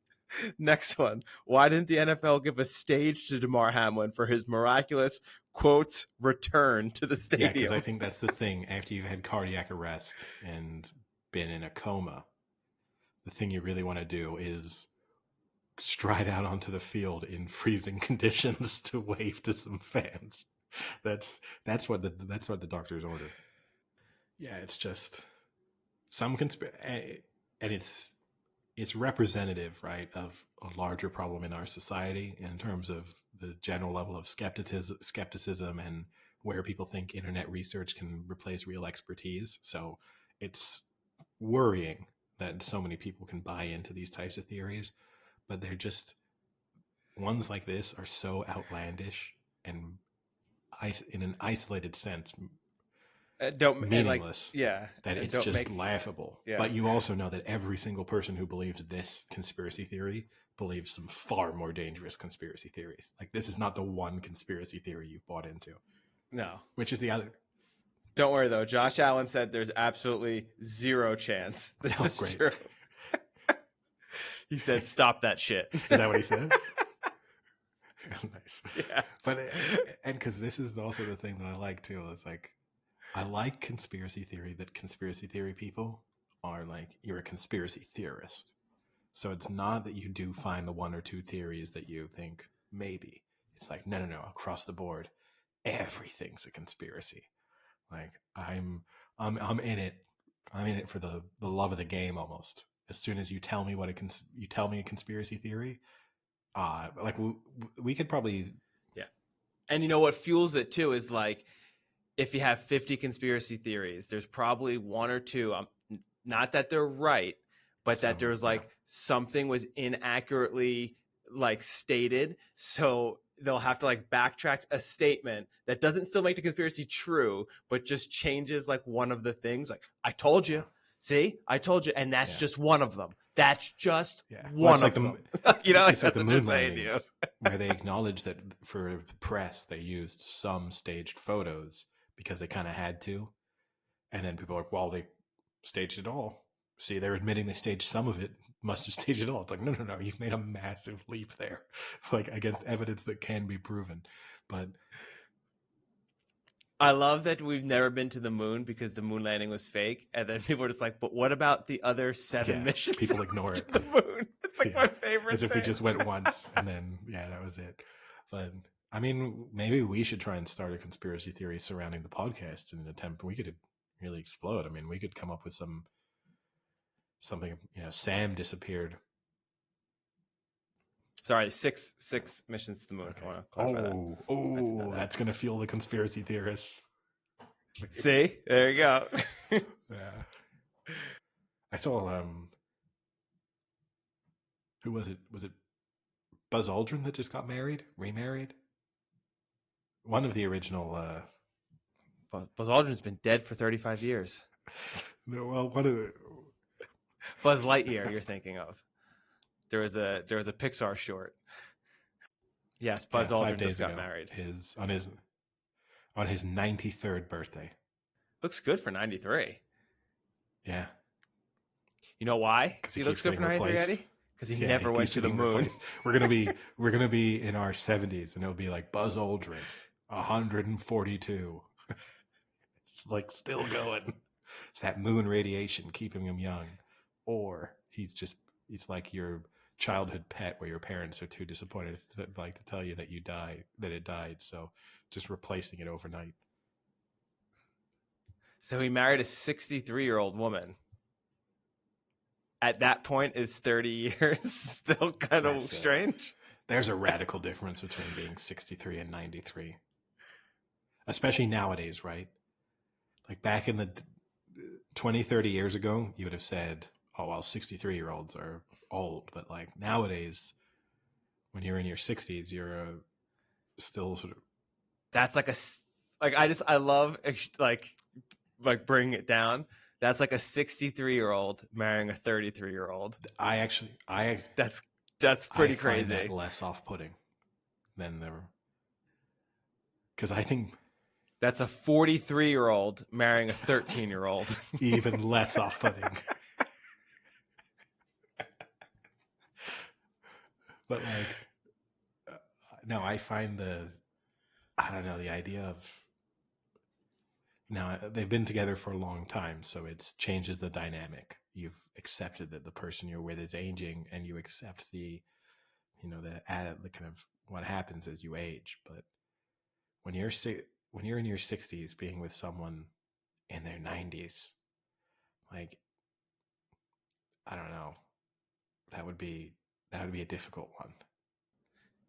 Next one. Why didn't the NFL give a stage to Damar Hamlin for his miraculous, quotes, return to the stadium? Yeah, because I think that's the thing. After you've had cardiac arrest and been in a coma, the thing you really want to do is stride out onto the field in freezing conditions to wave to some fans. That's what the doctors ordered. Yeah, it's just some and it's representative, right, of a larger problem in our society in terms of the general level of skepticism and where people think internet research can replace real expertise. So it's worrying that so many people can buy into these types of theories, but they're just, ones like this are so outlandish and in an isolated sense meaningless, that it's just laughable. Yeah. But you also know that every single person who believes this conspiracy theory believes some far more dangerous conspiracy theories. Like, this is not the one conspiracy theory you've bought into. No. Which is the other. Don't worry, though. Josh Allen said there's absolutely zero chance this is great. true. He said, stop that shit. Is that what he said? Nice. Yeah. But, and because this is also the thing that I like, too. It's like, I like conspiracy theory, that conspiracy theory people are like, you're a conspiracy theorist. So it's not that you do find the one or two theories that you think maybe. It's like, no, across the board, everything's a conspiracy. Like, I'm in it. I'm in it for the love of the game almost. As soon as you tell me you tell me a conspiracy theory, like we could probably. Yeah. And you know what fuels it too is like, if you have 50 conspiracy theories, there's probably one or two, not that they're right, but that there's like something was inaccurately like stated. So they'll have to like backtrack a statement that doesn't still make the conspiracy true, but just changes like one of the things. Like, I told you, see, I told you. And that's just one of them. That's just one of them. You know, it's like the moon landings, where they acknowledge that for press, they used some staged photos because they kind of had to. And then people are like, well, they staged it all. See, they're admitting they staged some of it. Must have staged it all. It's like, no. You've made a massive leap there, like against evidence that can be proven. But I love that we've never been to the moon because the moon landing was fake. And then people are just like, but what about the other 7 missions? People ignore it. The moon. It's like my favorite As if thing. we just went once and then, that was it. But I mean, maybe we should try and start a conspiracy theory surrounding the podcast in an attempt. We could really explode. I mean, we could come up with something, Sam disappeared. Sorry, six missions to the moon. Okay. I want to clarify that. That's going to fuel the conspiracy theorists. See? There you go. Yeah. I saw, who was it? Was it Buzz Aldrin that just got remarried? One of the original... Buzz Aldrin's been dead for 35 years. No, well, one of the... Buzz Lightyear, you're thinking of. There was a Pixar short. Yes, Buzz Aldrin just got married. On his 93rd birthday. Looks good for 93. Yeah. You know why? He looks good for 93, Eddie? Because he never went to the moon. Replaced. We're gonna be in our 70s, and it'll be like Buzz Aldrin, 142. It's like still going. It's that moon radiation keeping him young, or he's like your childhood pet where your parents are too disappointed to tell you that it died, so just replacing it overnight. So he married a 63-year-old woman. At that point, is 30 years still kind of strange? There's a radical difference between being 63 and 93. Especially nowadays, right? Like back in the 20, 30 years ago, you would have said, oh, well, 63-year-olds are old. But like nowadays, when you're in your 60s, you're still sort of... That's I love like bringing it down. That's like a 63-year-old marrying a 33-year-old. That's pretty crazy. That less off-putting than because I think that's a 43-year-old marrying a 13-year-old. Even less off-putting. But like, no, I find the idea of... Now, they've been together for a long time, so it changes the dynamic. You've accepted that the person you're with is aging, and you accept the kind of what happens as you age. But when you're in your 60s, being with someone in their 90s, like, I don't know, that would be a difficult one.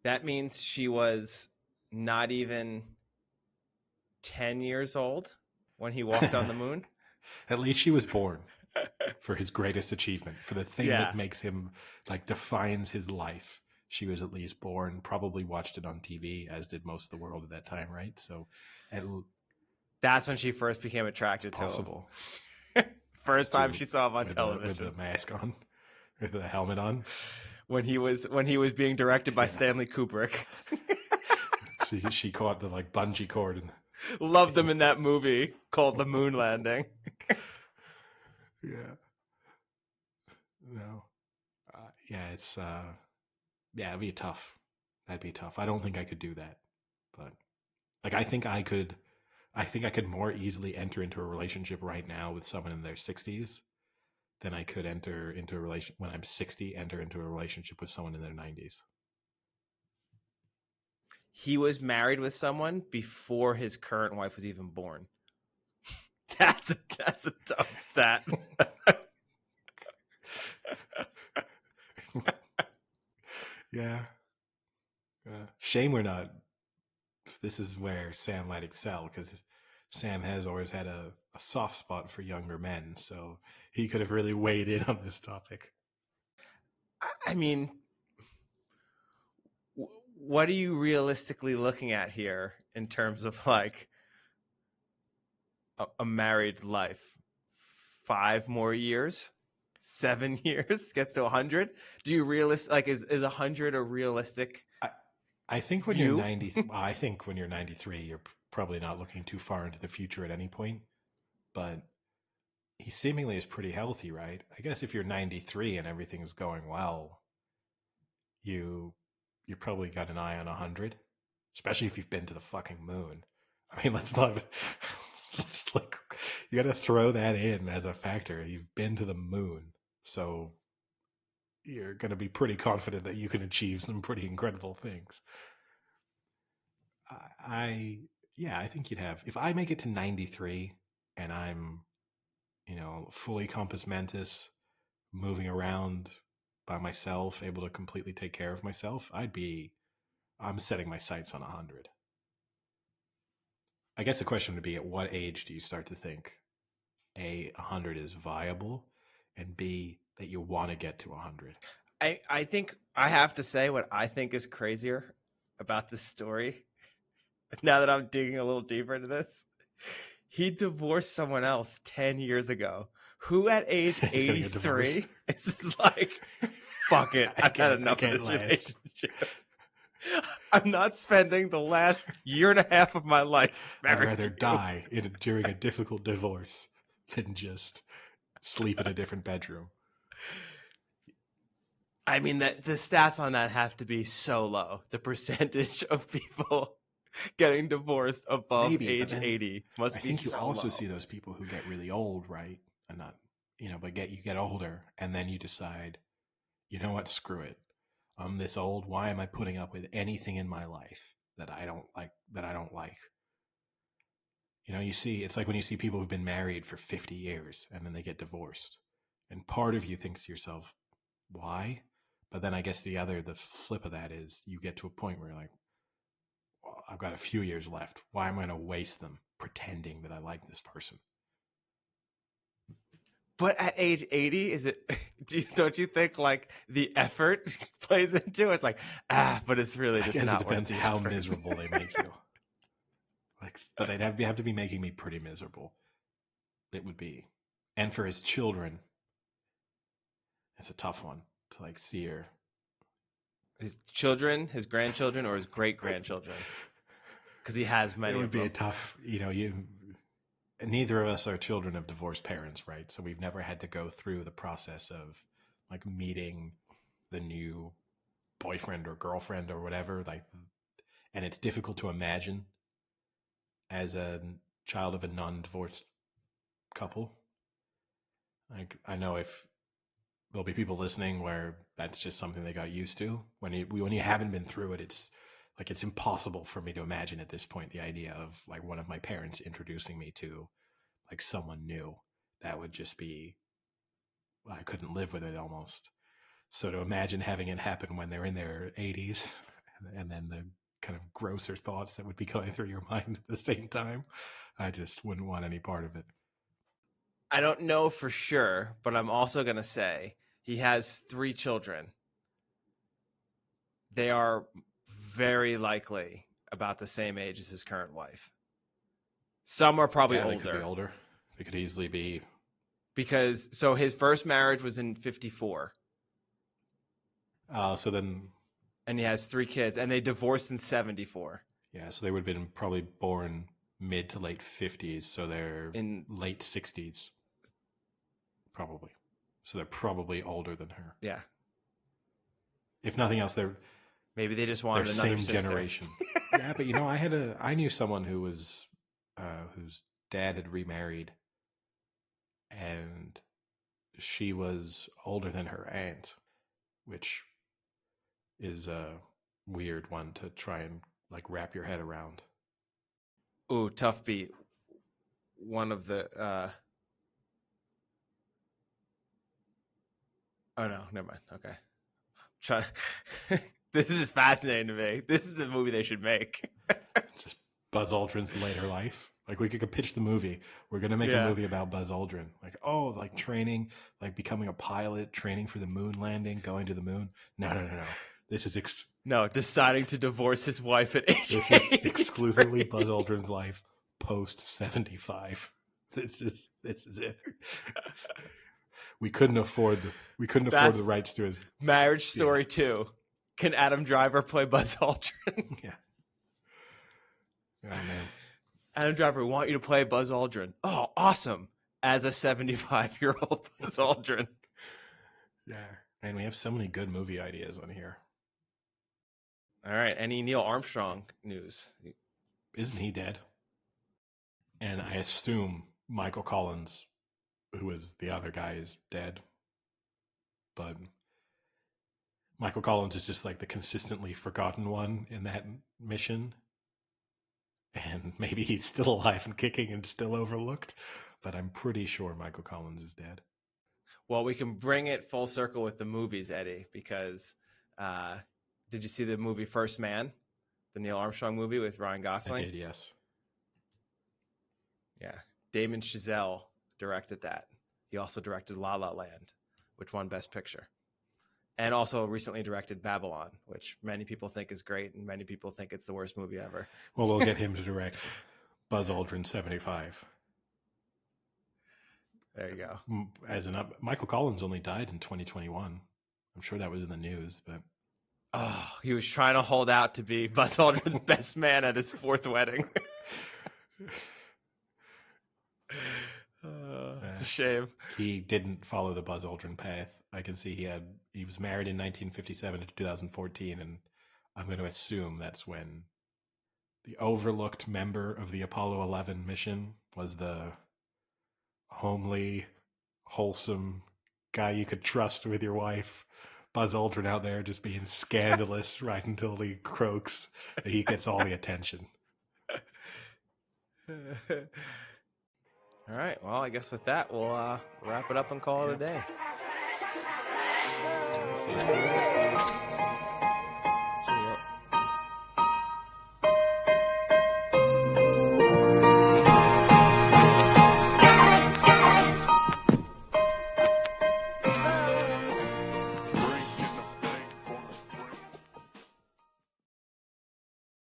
That means she was not even 10 years old when he walked on the moon. At least she was born for his greatest achievement, for the thing that makes him, like, defines his life. She was at least born, probably watched it on TV, as did most of the world at that time, right? So that's when she first became attracted to him. First time she saw him on television. With the mask on, with the helmet on. when he was being directed by Yeah. Stanley Kubrick. She caught the like bungee cord and Loved him in that movie called The Moon Landing. yeah. No. Yeah, it's yeah, it'd be tough. That'd be tough. I don't think I could do that. But like I think I could more easily enter into a relationship right now with someone in their 60s than I could enter into a relation when I'm 60, enter into a relationship with someone in their 90s. He was married with someone before his current wife was even born. That's a tough stat. Yeah. Shame we're not. This is where Sam might excel because Sam has always had a soft spot for younger men, so he could have really weighed in on this topic. I mean, what are you realistically looking at here in terms of like a married life? 5 more years? 7 years? Gets to 100? Do you is 100 a realistic I think when view? you're 90, well, I think when you're 93, you're probably not looking too far into the future at any point. But he seemingly is pretty healthy, right? I guess if you're 93 and everything's going well, you probably got an eye on 100, especially if you've been to the fucking moon. I mean, let's not. It's like you got to throw that in as a factor. You've been to the moon, so you're going to be pretty confident that you can achieve some pretty incredible things. I think you'd have, if I make it to 93 and I'm, fully compass mentis, moving around by myself, able to completely take care of myself, I'm setting my sights on 100. I guess the question would be, at what age do you start to think A, 100 is viable, and B, that you want to get to 100? I think I have to say what I think is crazier about this story. Now that I'm digging a little deeper into this, he divorced someone else 10 years ago, who at age 83 is just like, fuck it, I've had enough of this relationship. I'm not spending the last year and a half of my life married. I'd rather die during a difficult divorce than just sleep in a different bedroom. I mean, that the stats on that have to be so low. The percentage of people getting divorced above age 80 must be so low. I think you also see those people who get really old, right? And not, but you get older, and then you decide, you know what, screw it. I'm this old. Why am I putting up with anything in my life that I don't like? You see, it's like when you see people who've been married for 50 years and then they get divorced. And part of you thinks to yourself, why? But then I guess the flip of that is you get to a point where you're like, well, I've got a few years left. Why am I going to waste them pretending that I like this person? But at age 80, don't you think like the effort plays into it? It's like, but it's really just not. It depends how miserable they make you. But they'd have to be making me pretty miserable. It would be. And for his children, it's a tough one to see her. His children, his grandchildren, or his great-grandchildren? Because he has many. It would be a tough, neither of us are children of divorced parents, right? So we've never had to go through the process of meeting the new boyfriend or girlfriend or whatever. And it's difficult to imagine as a child of a non-divorced couple. I know if there'll be people listening where that's just something they got used to. When you haven't been through it, it's impossible for me to imagine at this point the idea of one of my parents introducing me to someone new. That would just be, I couldn't live with it almost. So to imagine having it happen when they're in their 80s and then the kind of grosser thoughts that would be going through your mind at the same time, I just wouldn't want any part of it. I don't know for sure, but I'm also going to say he has 3 children. They are very likely about the same age as his current wife. Some are probably older. They could be older. They could easily be. Because, so his first marriage was in 54. So then, and he has 3 kids, and they divorced in 1974. yeah, so they would have been probably born mid to late 50s, so they're In late 60s, probably. So they're probably older than her. yeah, If nothing else, they're maybe they just their wanted another same sister. generation. Yeah, but I knew someone who was whose dad had remarried, and she was older than her aunt, which is a weird one to try and like wrap your head around. Ooh, tough beat. One of the oh no, never mind. Okay. Try. This is fascinating to me. This is the movie they should make. Just Buzz Aldrin's later life. Like we could pitch the movie. We're gonna make a movie about Buzz Aldrin. Like, oh, like training, like becoming a pilot, training for the moon landing, going to the moon. No. This is deciding to divorce his wife at age. This is exclusively Buzz Aldrin's life post 75. This is it. We couldn't afford the rights to his Marriage Story 2. Can Adam Driver play Buzz Aldrin? Yeah. Oh man. Adam Driver, we want you to play Buzz Aldrin. Oh, awesome. As a 75-year-old Buzz Aldrin. Yeah. Man, we have so many good movie ideas on here. All right. Any Neil Armstrong news? Isn't he dead? And I assume Michael Collins, who is the other guy, is dead. But Michael Collins is just like the consistently forgotten one in that mission. And maybe he's still alive and kicking and still overlooked. But I'm pretty sure Michael Collins is dead. Well, we can bring it full circle with the movies, Eddie, because did you see the movie First Man? The Neil Armstrong movie with Ryan Gosling? I did, yes. Yeah. Damon Chazelle directed that. He also directed La La Land, which won Best Picture. And also recently directed Babylon, which many people think is great, and many people think it's the worst movie ever. Well, we'll get him to direct Buzz Aldrin 75. There you go. Michael Collins only died in 2021. I'm sure that was in the news, but he was trying to hold out to be Buzz Aldrin's best man at his 4th wedding. It's a shame. He didn't follow the Buzz Aldrin path. I can see he was married in 1957 to 2014, and I'm going to assume that's when the overlooked member of the Apollo 11 mission was the homely, wholesome guy you could trust with your wife. Buzz Aldrin out there just being scandalous right until he croaks. He gets all the attention. All right. Well, I guess with that, we'll wrap it up and call it a day. See you.